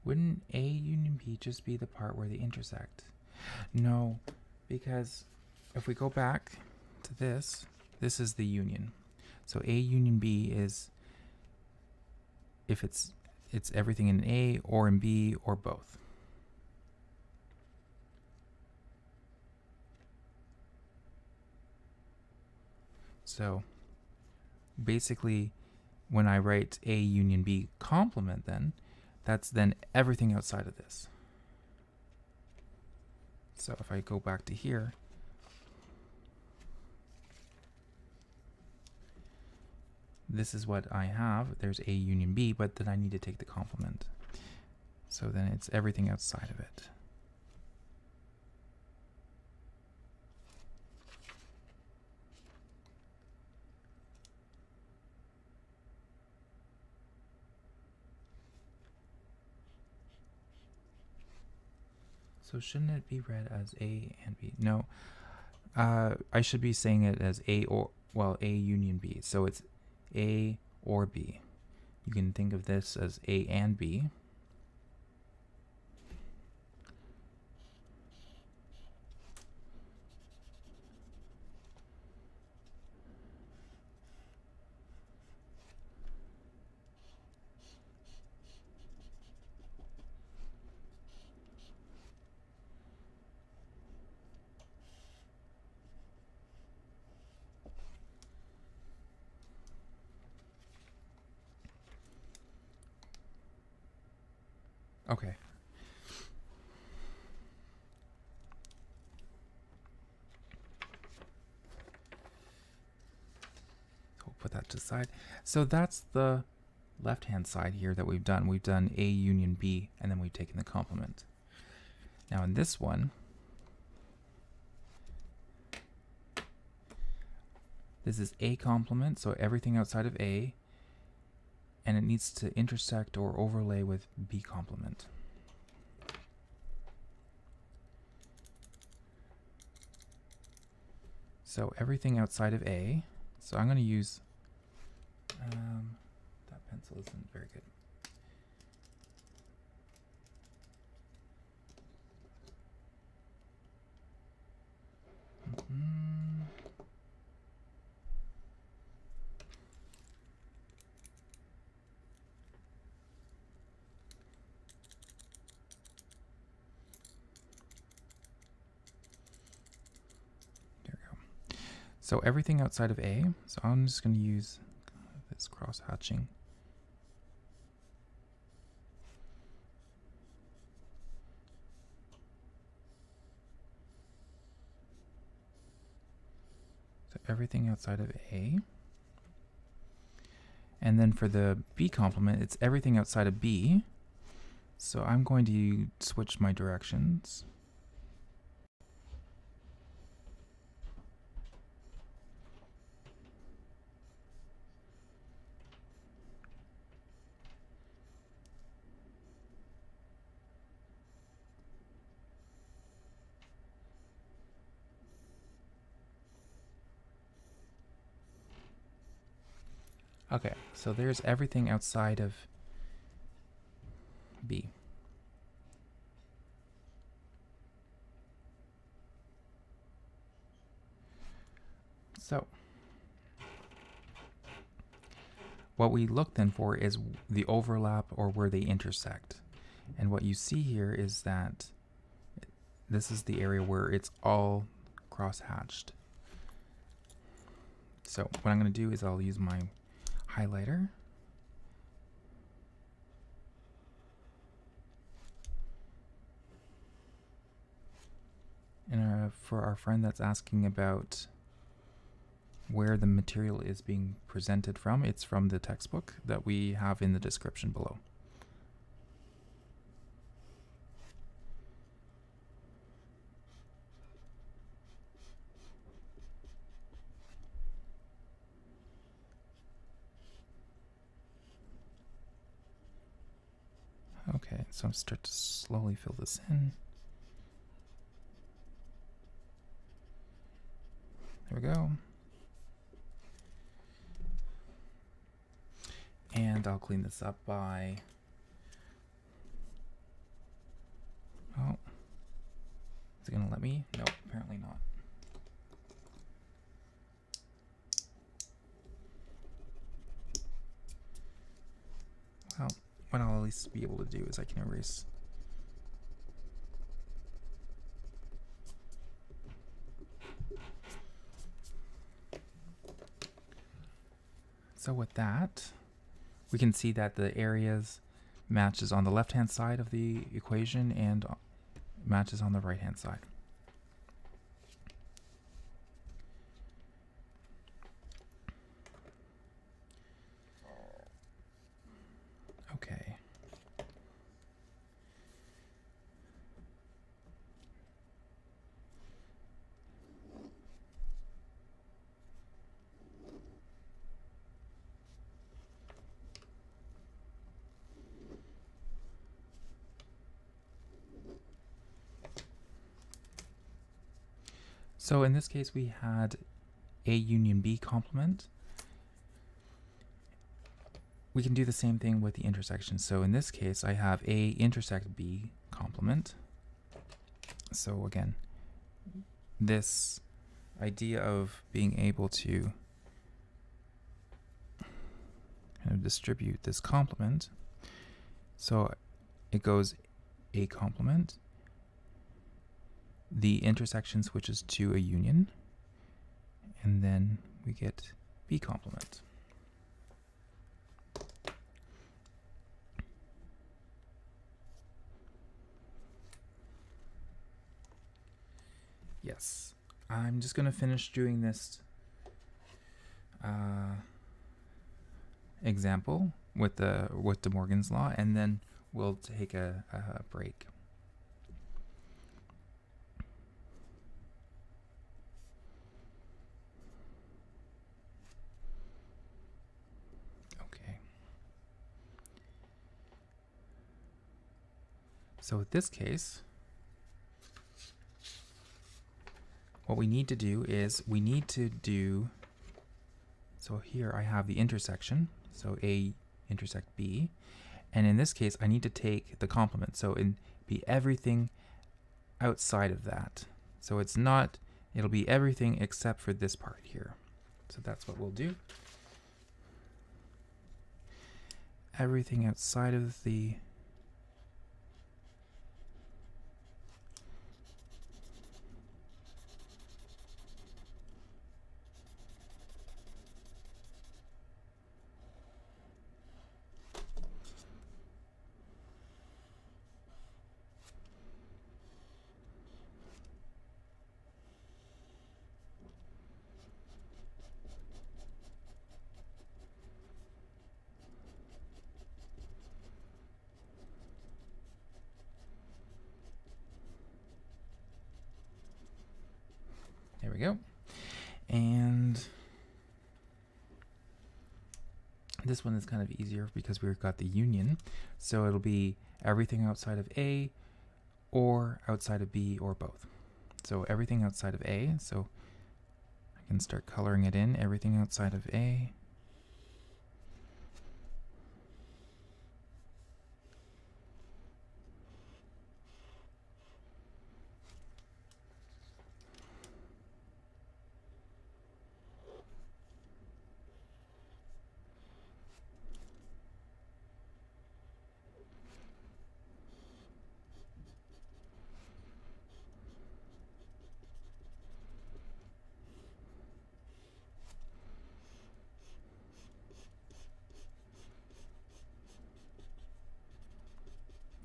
wouldn't A union B just be the part where they intersect? No, because if we go back to this, this is the union. So A union B is if it's everything in A or in B or both. So basically when I write A union B complement, then that's then everything outside of this. So if I go back to here, this is what I have. There's A union B, but then I need to take the complement. So then it's everything outside of it. So shouldn't it be read as A and B? No, I should be saying it as A or, well, A union B. So it's A or B. You can think of this as A and B. Okay. So we'll put that to the side. So that's the left-hand side here that we've done. We've done A union B, and then we've taken the complement. Now in this one, this is A complement, so everything outside of A, and it needs to intersect or overlay with B complement. So everything outside of A, so I'm going to use, that pencil isn't very good. So everything outside of A, so I'm just going to use this cross-hatching. So everything outside of A. And then for the B complement, it's everything outside of B. So I'm going to switch my directions. Okay, so there's everything outside of B. So what we look then for is the overlap or where they intersect. And what you see here is that this is the area where it's all cross-hatched. So what I'm going to do is I'll use my highlighter. And for our friend that's asking about where the material is being presented from, it's from the textbook that we have in the description below. Okay, so I'm start to slowly fill this in. There we go. And I'll clean this up by, oh, is it gonna let me? No, apparently not. Well, what I'll at least be able to do is I can erase. So with that, we can see that the areas matches on the left-hand side of the equation and matches on the right-hand side. Okay. So in this case, we had A union B complement. We can do the same thing with the intersection. So in this case, I have A intersect B complement. So again, this idea of being able to kind of distribute this complement. So it goes A complement. The intersection switches to a union, and then we get B complement. Yes, I'm just going to finish doing this example with De Morgan's law, and then we'll take a break. So with this case, what we need to do is so here I have the intersection, so A intersect B, and in this case I need to take the complement, so it'll be everything outside of that. So it'll be everything except for this part here. So that's what we'll do. Everything outside of the we go. And this one is kind of easier because we've got the union. So it'll be everything outside of A or outside of B or both. So everything outside of A. So I can start coloring it in. Everything outside of A.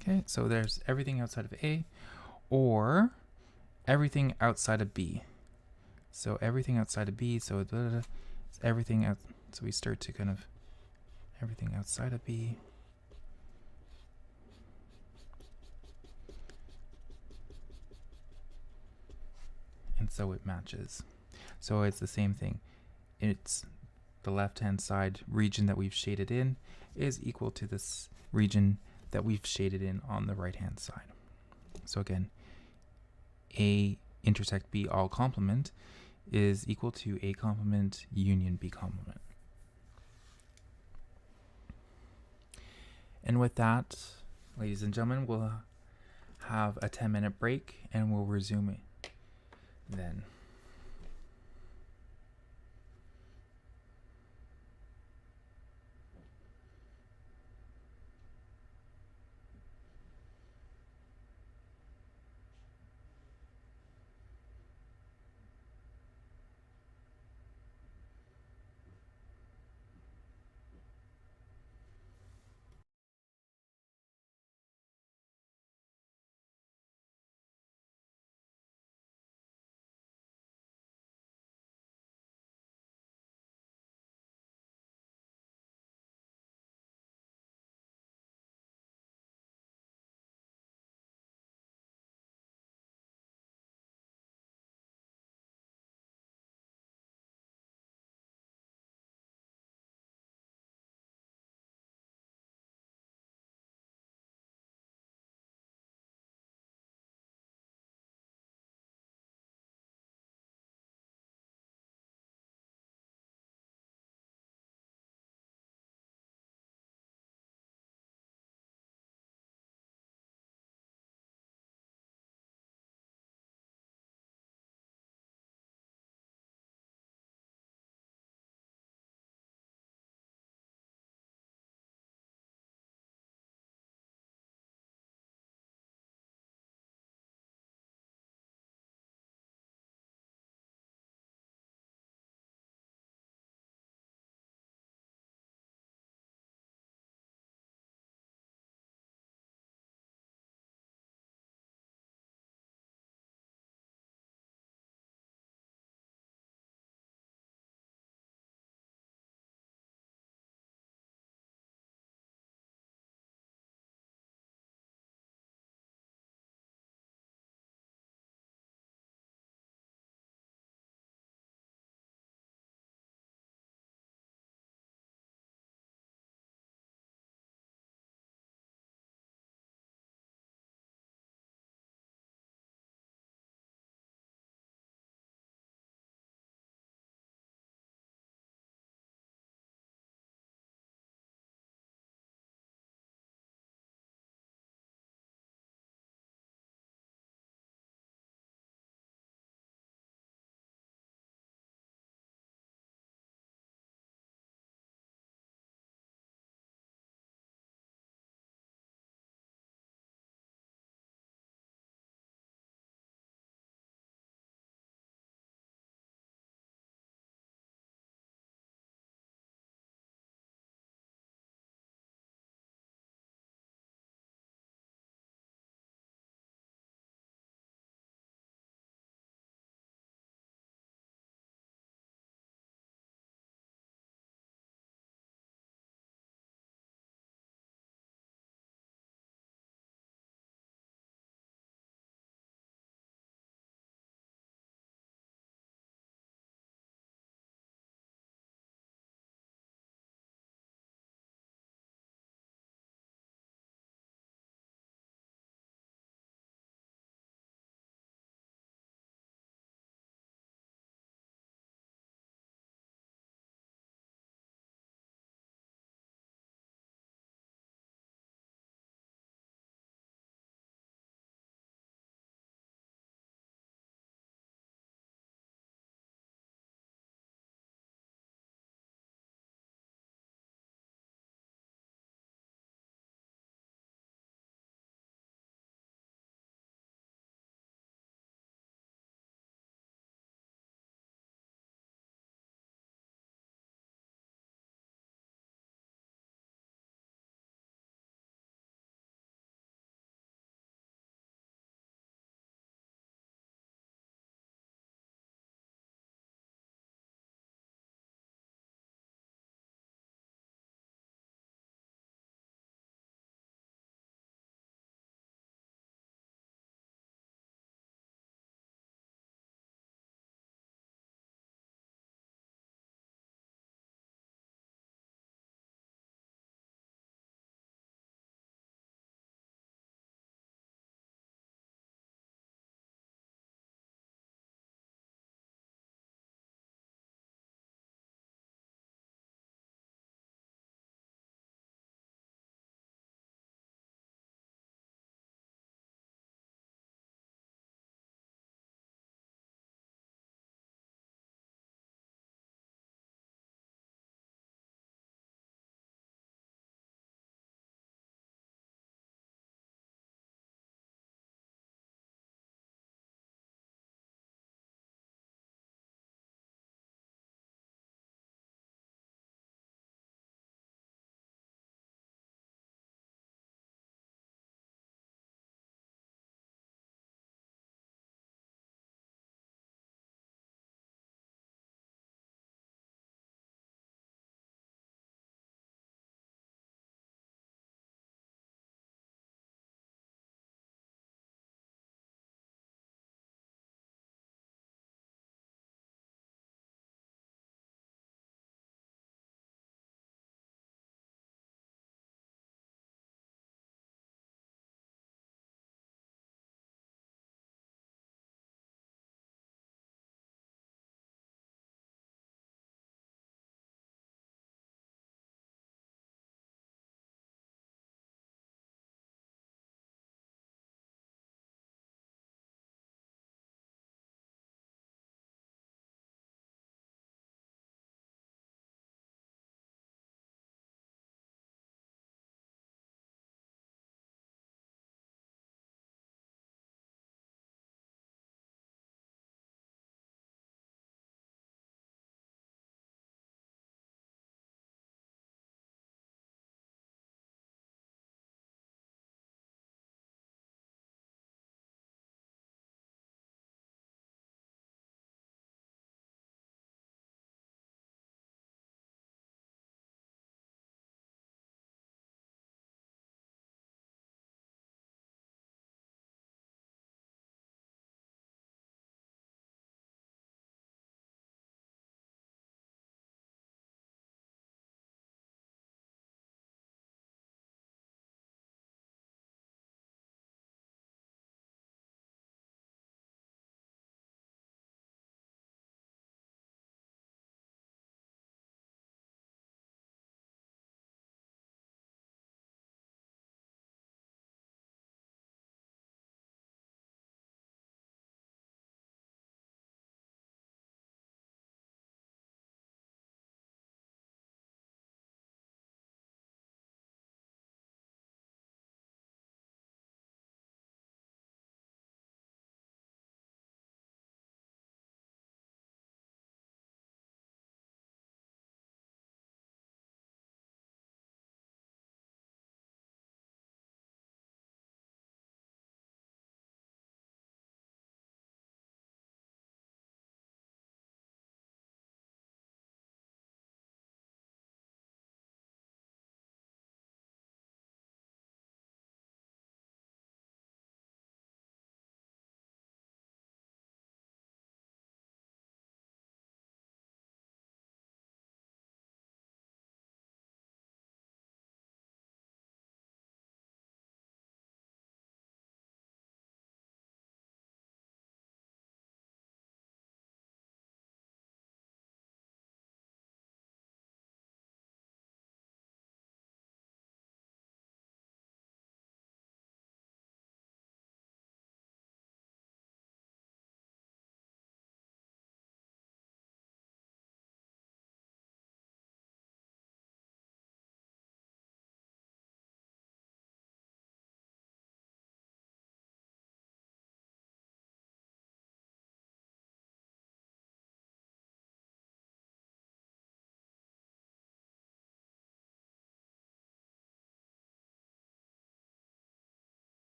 Okay, so there's everything outside of A or everything outside of B. So everything outside of B, so it's everything out. So we start to kind of everything outside of B. And so it matches. So it's the same thing. It's the left-hand side region that we've shaded in is equal to this region that we've shaded in on the right-hand side. So again, A intersect B all complement is equal to A complement union B complement. And with that, ladies and gentlemen, we'll have a 10-minute break and we'll resume it then.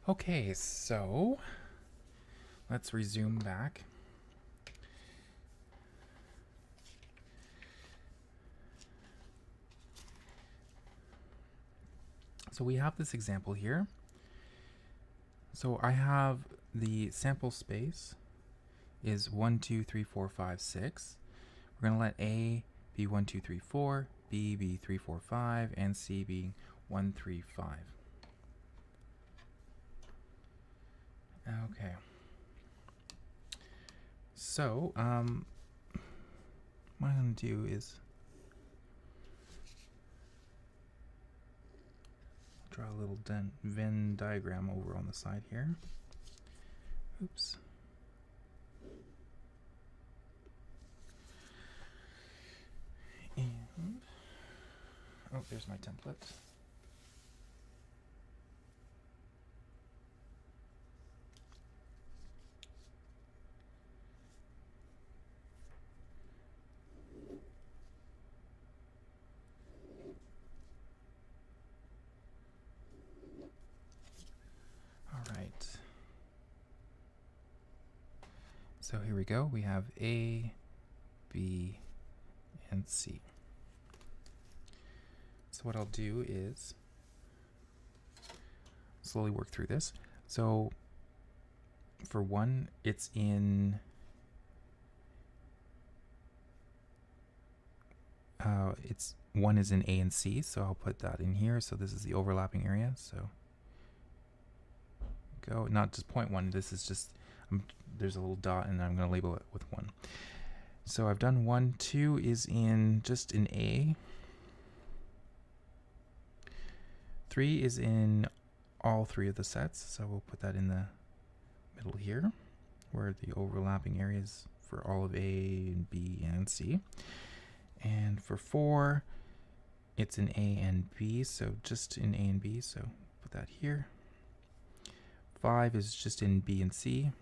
Okay, so let's resume back. So we have this example here. So I have the sample space is 1, 2, 3, 4, 5, 6. We're going to let A be 1, 2, 3, 4, B be 3, 4, 5, and C being 1, 3, 5. Okay. So, what I'm going to do is draw a little Venn diagram over on the side here. Oops. And, oh, there's my template. All right. So here we go. We have A, B, and C. So what I'll do is slowly work through this. So for 1, it's in it's 1 is in A and C, so I'll put that in here. So this is the overlapping area. So go, not just 0.1. This is just there's a little dot, and I'm going to label it with 1. So I've done 1. 2 is in just in A. 3 is in all 3 of the sets, so we'll put that in the middle here, where the overlapping areas for all of A and B and C. And for 4, it's in A and B, so just in A and B, so put that here. 5 is just in B and C.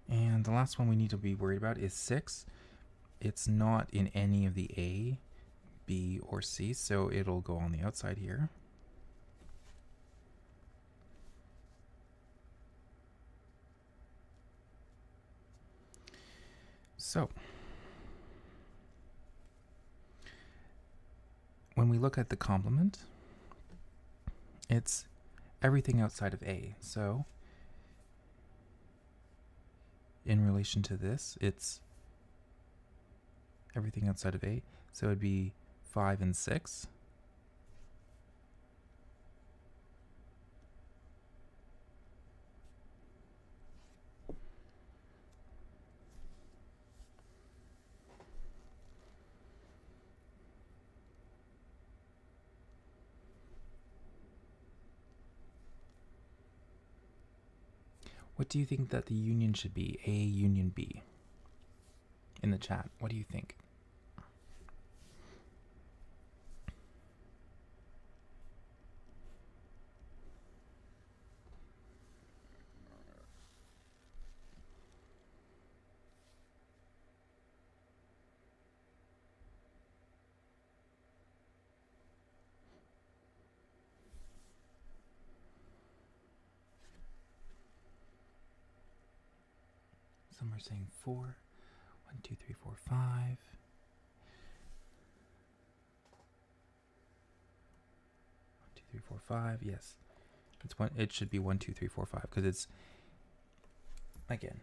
And the last one we need to be worried about is 6. It's not in any of the A, B, or C, so it'll go on the outside here. So when we look at the complement, it's everything outside of A. So in relation to this, it's everything outside of A. So it'd be 5 and 6. What do you think that the union should be? A union B. In the chat, what do you think? Some are saying 4. 1, 2, 3, 4, 5. 1, 2, 3, 4, 5. Yes, it's one. It should be 1, 2, 3, 4, 5 because it's, again,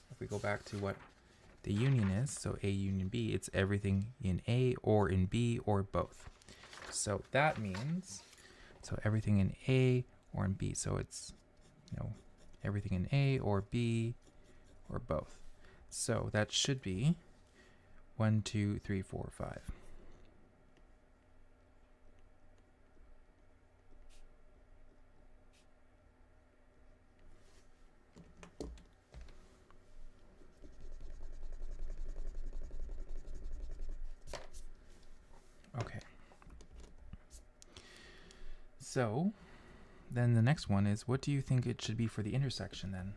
if we go back to what the union is, so A union B, it's everything in A or in B or both. So that means, so everything in A or in B. So it's, everything in A or B or both. So that should be 1, 2, 3, 4, 5. Okay. So then the next one is, what do you think it should be for the intersection then?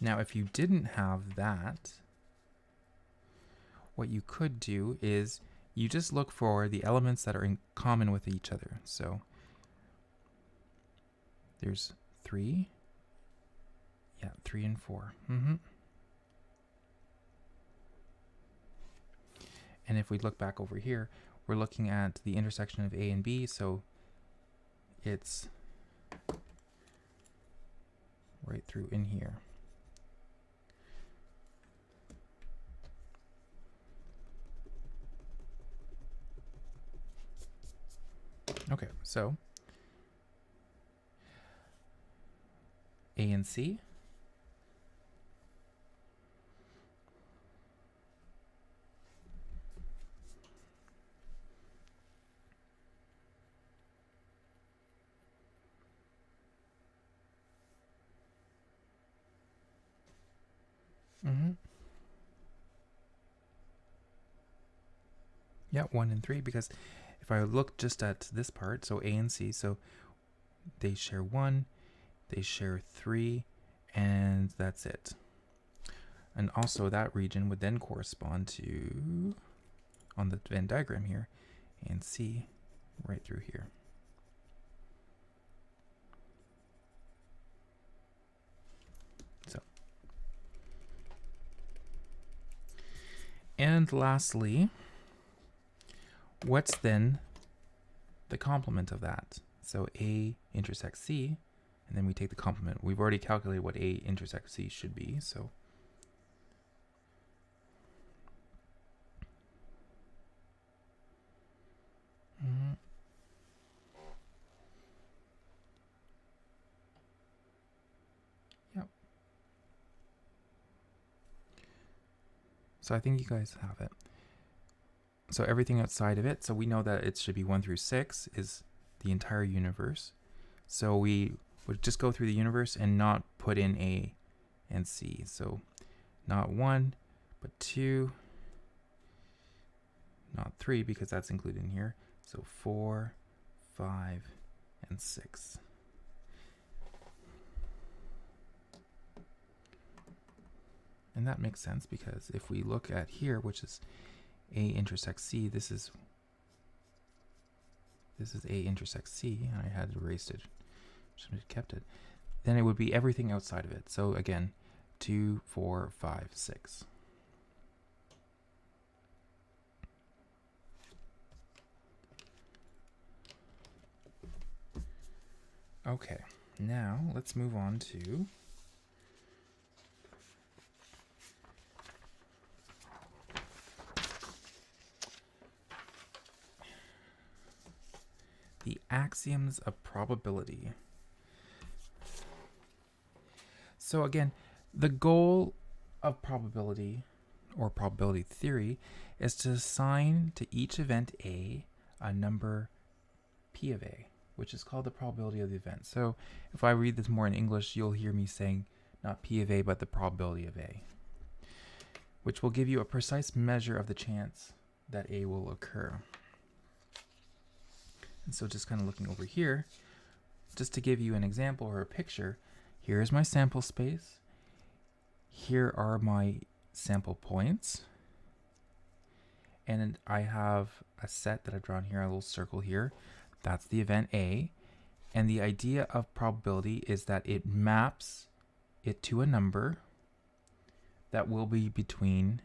Now, if you didn't have that, what you could do is you just look for the elements that are in common with each other. So there's 3. Yeah, 3 and 4. And if we look back over here, we're looking at the intersection of A and B, so it's right through in here. Okay, so A and C. Yeah, 1 and 3, because if I look just at this part, so A and C, so they share 1, they share 3, and that's it. And also that region would then correspond to, on the Venn diagram here, A and C right through here. So, and lastly, what's then the complement of that? So A intersects C, and then we take the complement. We've already calculated what A intersects C should be, so yep. So I think you guys have it. So everything outside of it, so we know that it should be 1 through 6 is the entire universe. So we would just go through the universe and not put in A and C. So not 1, but 2, not 3, because that's included in here. So 4, 5, and 6. And that makes sense, because if we look at here, which is A intersects C, this is A intersects C, and I had erased it, should have kept it. Then it would be everything outside of it. So again, 2, 4, 5, 6. Okay, now let's move on to the axioms of probability. So again, the goal of probability or probability theory is to assign to each event A a number P of A, which is called the probability of the event. So if I read this more in English, you'll hear me saying not P of A, but the probability of A, which will give you a precise measure of the chance that A will occur. And so just kind of looking over here, just to give you an example or a picture, here is my sample space. Here are my sample points. And I have a set that I've drawn here, a little circle here. That's the event A. And the idea of probability is that it maps it to a number that will be between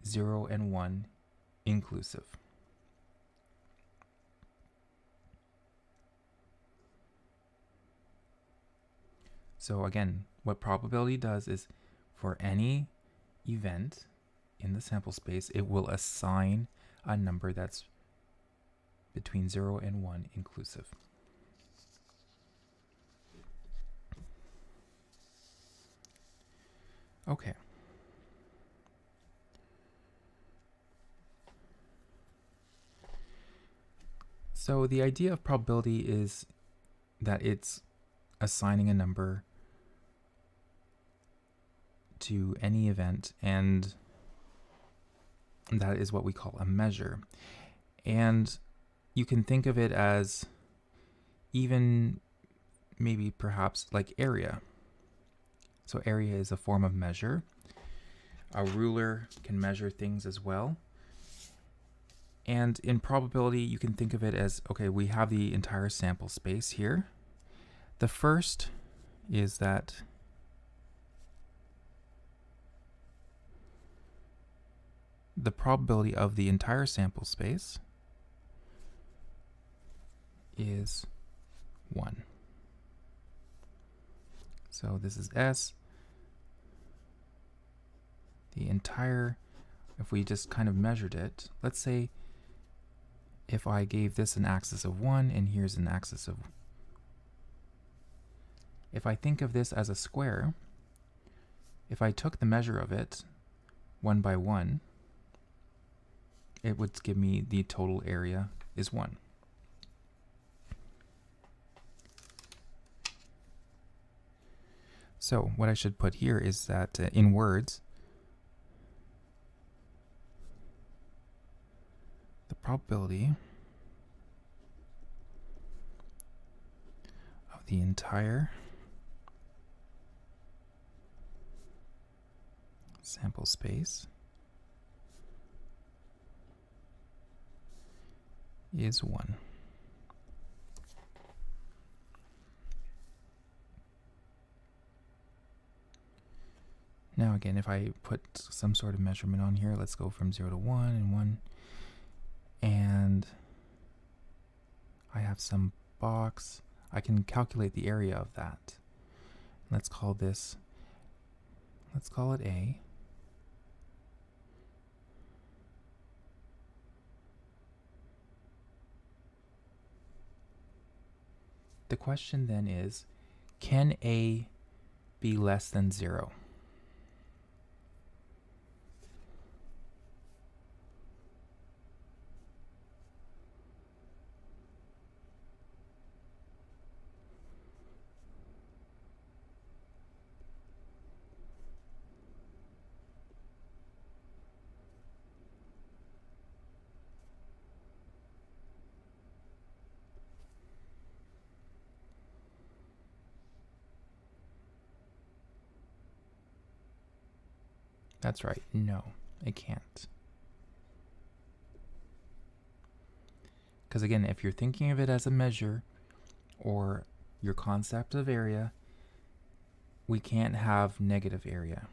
0 and 1 inclusive. So again, what probability does is for any event in the sample space, it will assign a number that's between 0 and 1 inclusive. Okay. So the idea of probability is that it's assigning a number to any event, and that is what we call a measure. And you can think of it as even maybe perhaps like area. So area is a form of measure. A ruler can measure things as well. And in probability, you can think of it as, okay, we have the entire sample space here. The first is that the probability of the entire sample space is 1. So this is S. The entire, if we just kind of measured it, let's say if I gave this an axis of 1 and here's an axis of, if I think of this as a square, if I took the measure of it 1 by 1, it would give me the total area is 1. So what I should put here is that in words, the probability of the entire sample space is 1. Now again, if I put some sort of measurement on here, let's go from 0 to 1 and 1. And I have some box. I can calculate the area of that. Let's call this, let's call it A. The question then is, can A be less than 0? That's right. No, it can't. Because again, if you're thinking of it as a measure or your concept of area, we can't have negative area.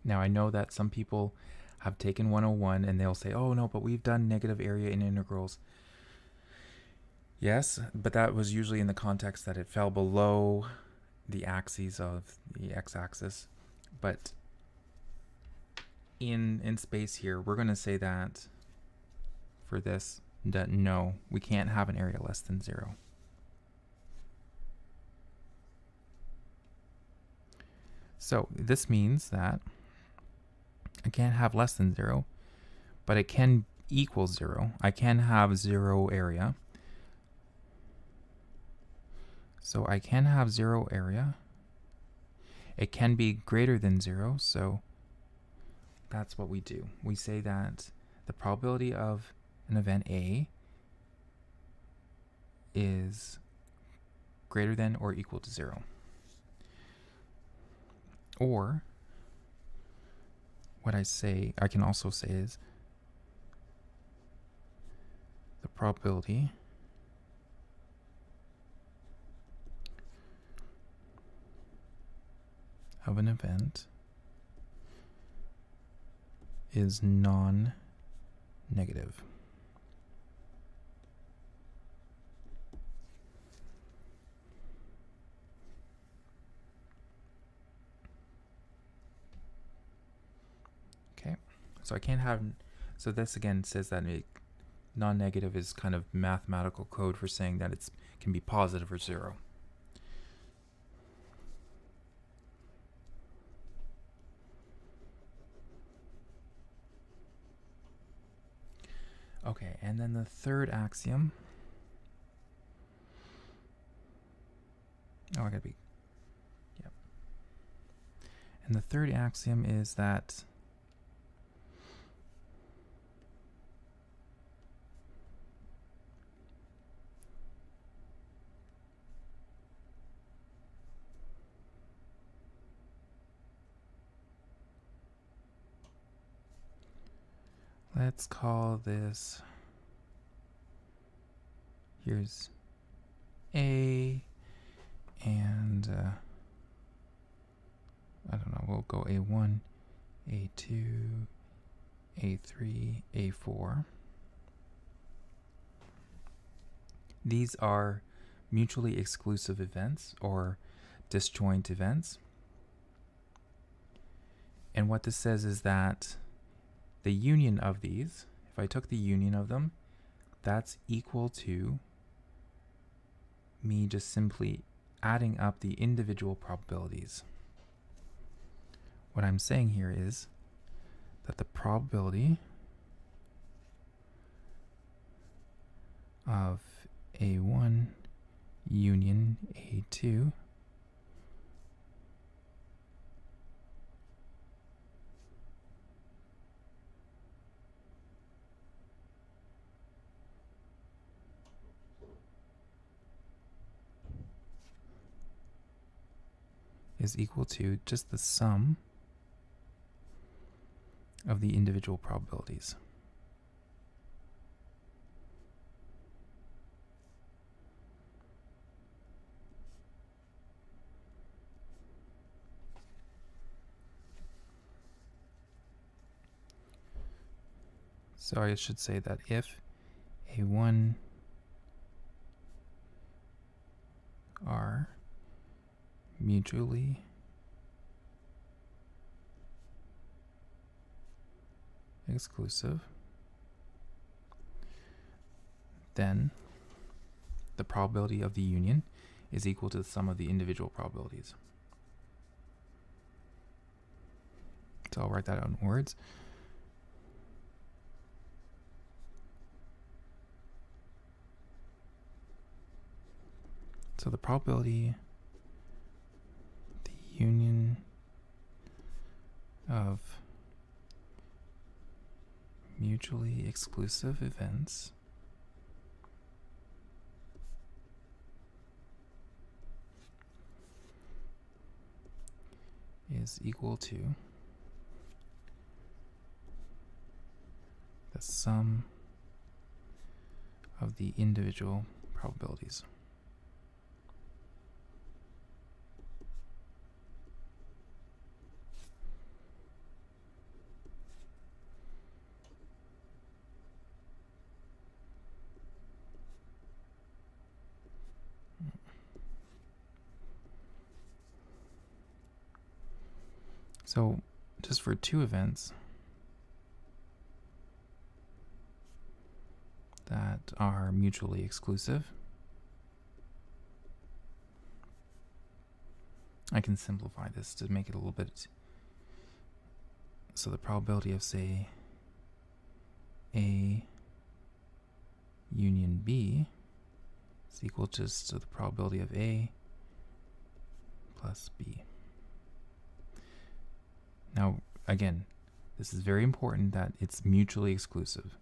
Now I know that some people have taken 101 and they'll say, oh no, but we've done negative area in integrals. Yes, but that was usually in the context that it fell below the axes of the x-axis. But in space here, we're going to say that for this, that no, we can't have an area less than 0. So this means that I can't have less than 0, but it can equal 0. I can have 0 area. So I can have 0 area. It can be greater than 0, so that's what we do. We say that the probability of an event A is greater than or equal to 0. Or what I can also say is the probability of an event is non-negative. Okay, so I can't have, so this again says that non-negative is kind of mathematical code for saying that it can be positive or 0. Okay, and then the third axiom. Oh, I gotta be, yep. And the third axiom is that let's call this, here's A, and I don't know, we'll go A1, A2, A3, A4. These are mutually exclusive events or disjoint events. And what this says is that the union of these, if I took the union of them, that's equal to me just simply adding up the individual probabilities. What I'm saying here is that the probability of A1 union A2 is equal to just the sum of the individual probabilities. So I should say that if A1 are mutually exclusive, then the probability of the union is equal to the sum of the individual probabilities. So I'll write that out in words. So the probability, the union of mutually exclusive events is equal to the sum of the individual probabilities. So just for two events that are mutually exclusive, I can simplify this to make it a little bit. So the probability of, say, A union B is equal just to the probability of A plus B. Now, again, this is very important that it's mutually exclusive,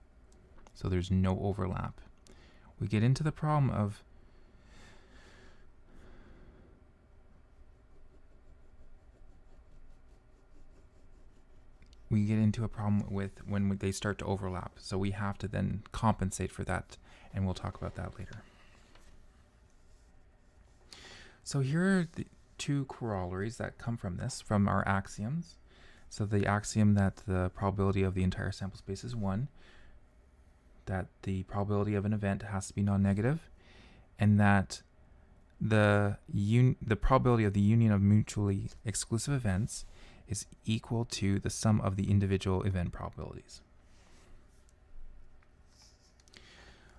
so there's no overlap. We get into the problem of with when they start to overlap, so we have to then compensate for that, and we'll talk about that later. So here are the two corollaries that come from this, from our axioms. So the axiom that the probability of the entire sample space is 1, that the probability of an event has to be non-negative, and that the probability of the union of mutually exclusive events is equal to the sum of the individual event probabilities.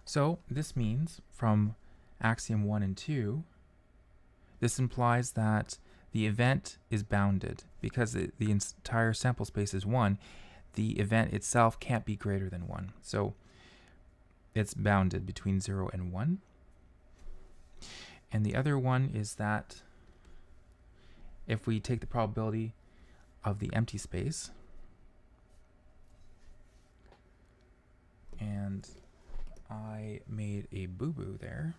So this means from axiom 1 and 2, this implies that the event is bounded. Because the entire sample space is 1, the event itself can't be greater than 1. So it's bounded between 0 and 1. And the other one is that if we take the probability of the empty space, and I made a boo-boo there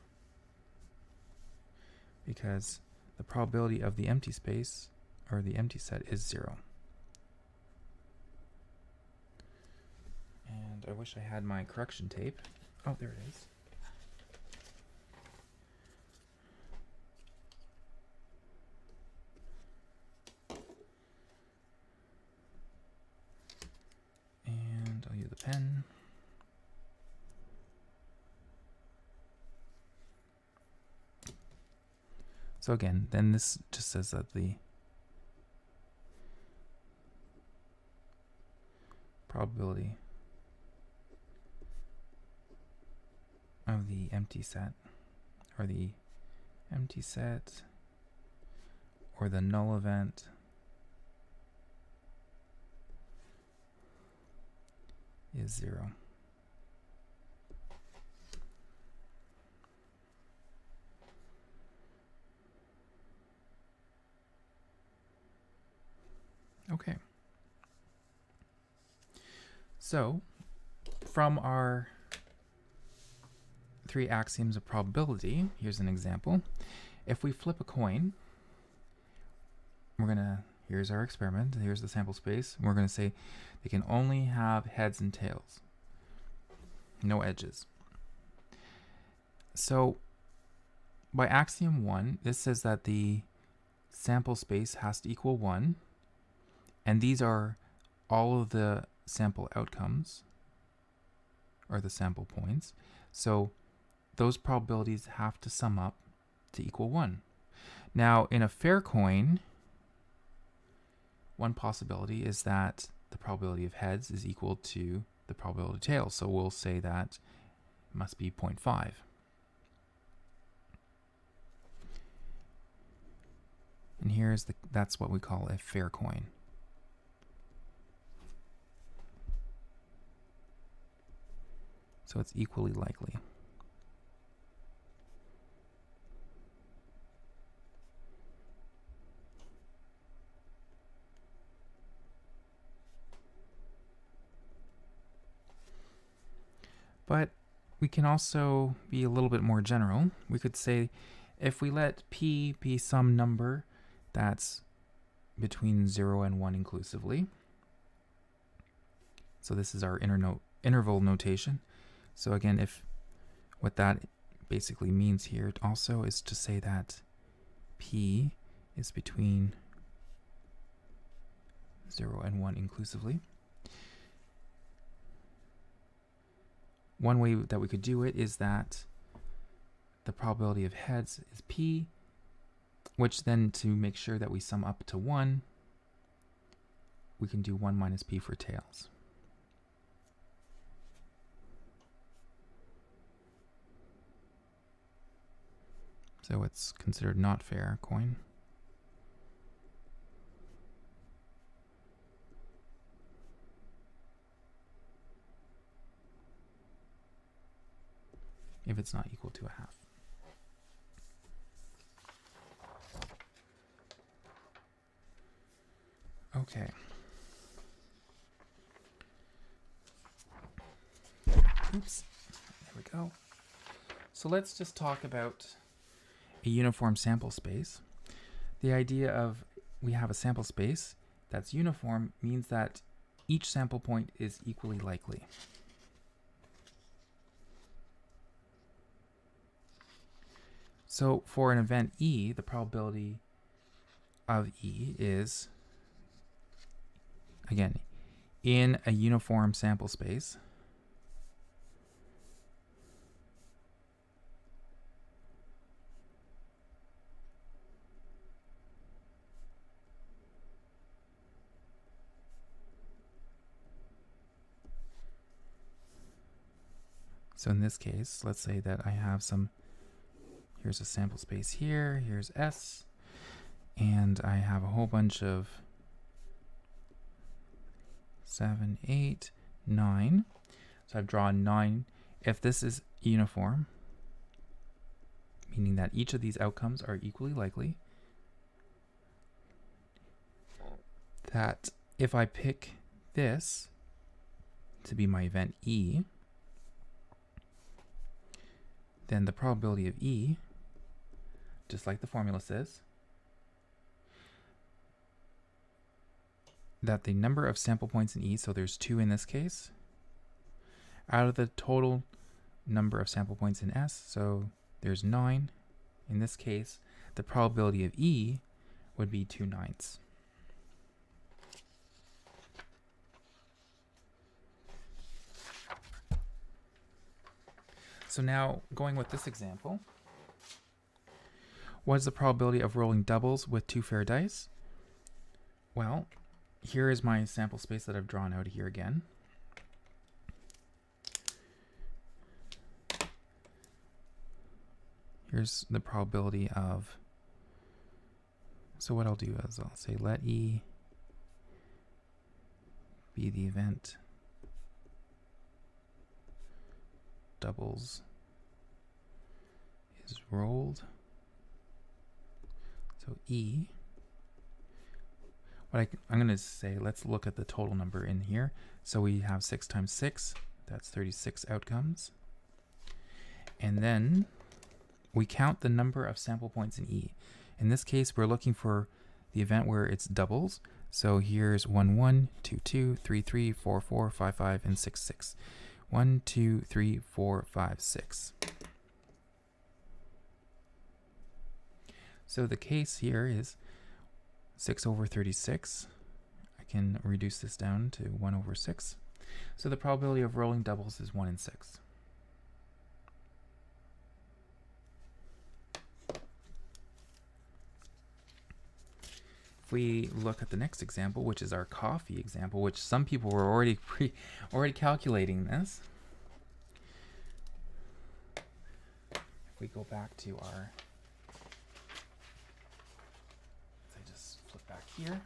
because the probability of the empty space, or the empty set, is 0. And I wish I had my correction tape. Oh, there it is. And I'll use the pen. So again, then this just says that the probability of the empty set, or the empty set, or the null event is 0. Okay. So, from our 3 axioms of probability, here's an example. If we flip a coin, here's our experiment, here's the sample space, and we're going to say they can only have heads and tails, no edges. So, by axiom 1, this says that the sample space has to equal 1, and these are all of the sample outcomes, or the sample points. So those probabilities have to sum up to equal 1. Now, in a fair coin, one possibility is that the probability of heads is equal to the probability of tails. So we'll say that it must be 0.5. And that's what we call a fair coin. So it's equally likely. But we can also be a little bit more general. We could say if we let p be some number that's between 0 and 1 inclusively. So this is our interval notation. So again, what that basically means here also is to say that p is between 0 and 1 inclusively. One way that we could do it is that the probability of heads is p, which then, to make sure that we sum up to 1, we can do 1 minus p for tails. So it's considered not fair coin. If it's not equal to a half. Okay. Oops. There we go. So let's just talk about a uniform sample space. The idea of we have a sample space that's uniform means that each sample point is equally likely. So for an event E, the probability of E is, again, in a uniform sample space, so in this case, let's say that I have here's a sample space here, here's S, and I have a whole bunch of 7, 8, 9. So I've drawn 9. If this is uniform, meaning that each of these outcomes are equally likely, that if I pick this to be my event E, then the probability of E, just like the formula says, that the number of sample points in E, so there's 2 in this case, out of the total number of sample points in S, so there's 9. In this case, the probability of E would be 2/9. So now, going with this example, what is the probability of rolling doubles with 2 fair dice? Well, here is my sample space that I've drawn out here again. Here's the probability of, so what I'll do is I'll say let E be the event doubles is rolled. So E, I'm going to say, let's look at the total number in here. So we have 6 times 6, that's 36 outcomes. And then we count the number of sample points in E. In this case, we're looking for the event where it's doubles. So here's 1, 1, 2, 2, 3, 3, 4, 4, 5, 5, and 6, 6. 1, 2, 3, 4, 5, 6. So the case here is 6 over 36. I can reduce this down to 1 over 6. So the probability of rolling doubles is 1 in 6. If we look at the next example, which is our coffee example, which some people were already calculating this. If we go back to our, I just flip back here.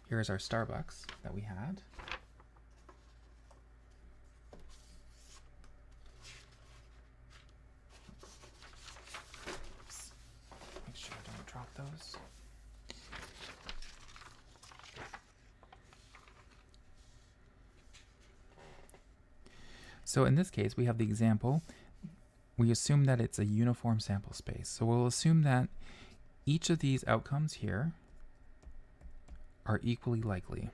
Here's our Starbucks that we had. Drop those. So in this case, we have the example. We assume that it's a uniform sample space. So we'll assume that each of these outcomes here are equally likely.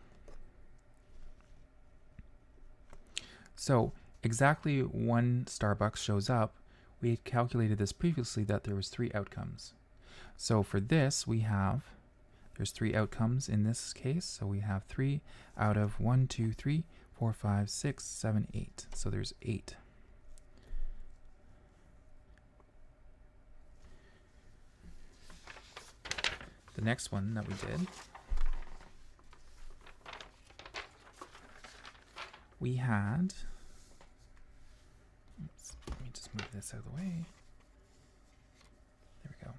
So exactly when Starbucks shows up, we had calculated this previously that there was 3 outcomes. So for this, there's 3 outcomes in this case. So we have 3 out of 1, 2, 3, 4, 5, 6, 7, 8. So there's 8. The next one that we did, we had, oops, let me just move this out of the way. There we go.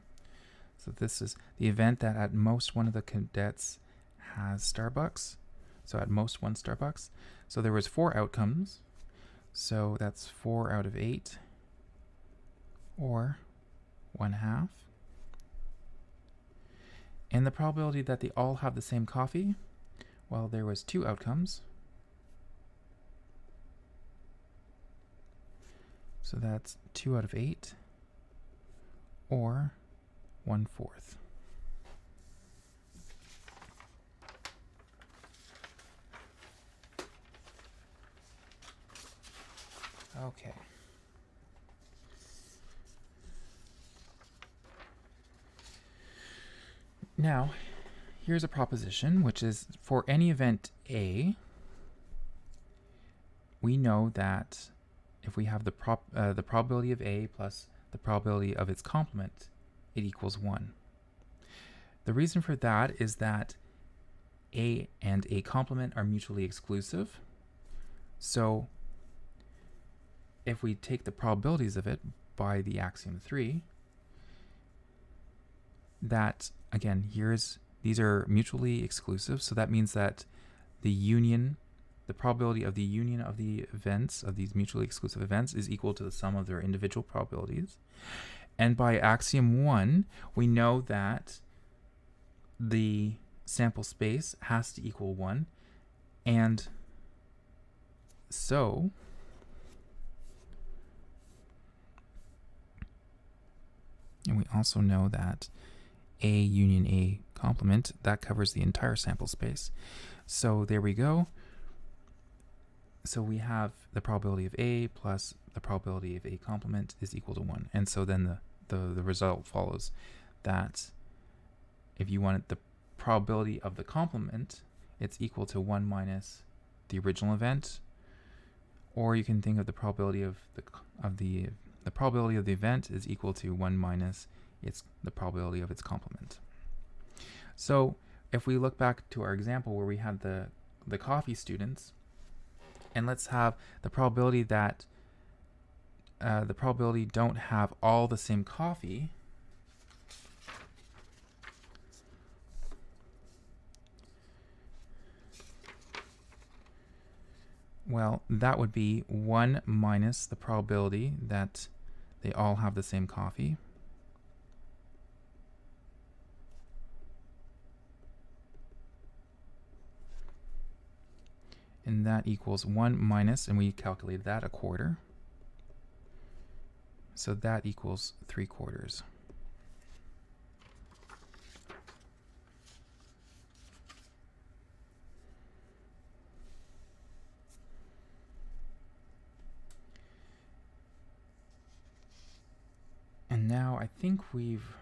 So this is the event that at most one of the cadets has Starbucks. So at most 1 Starbucks. So there was 4 outcomes. So that's 4 out of 8, or 1/2. And the probability that they all have the same coffee, well, there was 2 outcomes. So that's 2 out of 8, or 1/4. Okay. Now, here's a proposition, which is for any event A, we know that if we have the probability of A plus the probability of its complement, it equals 1. The reason for that is that A and A complement are mutually exclusive. So if we take the probabilities of it by the axiom 3, that, again, these are mutually exclusive. So that means that the probability of the union of the events, of these mutually exclusive events, is equal to the sum of their individual probabilities. And by axiom 1, we know that the sample space has to equal 1. And so we also know that A union A complement, that covers the entire sample space. So there we go. so we have the probability of A plus the probability of A complement is equal to 1. And so then the result follows that if you wanted the probability of the complement, it's equal to 1 minus the original event, or you can think of the probability of the probability of the event is equal to 1 minus the probability of its complement. So if we look back to our example where we had the coffee students, and let's have the probability that the probability don't have all the same coffee. Well, that would be 1 minus the probability that they all have the same coffee. And that equals 1 minus, and we calculated that, a quarter. So that equals 3/4. And now I think we've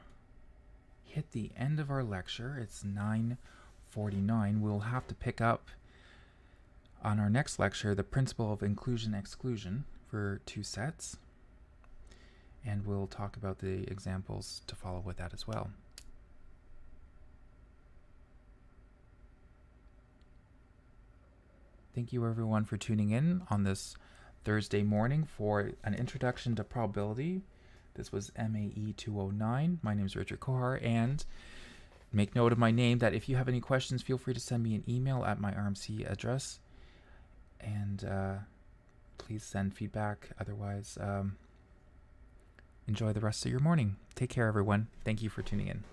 hit the end of our lecture. It's 9:49. We'll have to pick up on our next lecture the principle of inclusion-exclusion for 2 sets. And we'll talk about the examples to follow with that as well. Thank you everyone for tuning in on this Thursday morning for an introduction to probability. This was MAE 209. My name is Richard Kohar, and make note of my name that if you have any questions, feel free to send me an email at my RMC address. And please send feedback. Otherwise, enjoy the rest of your morning. Take care, everyone. Thank you for tuning in.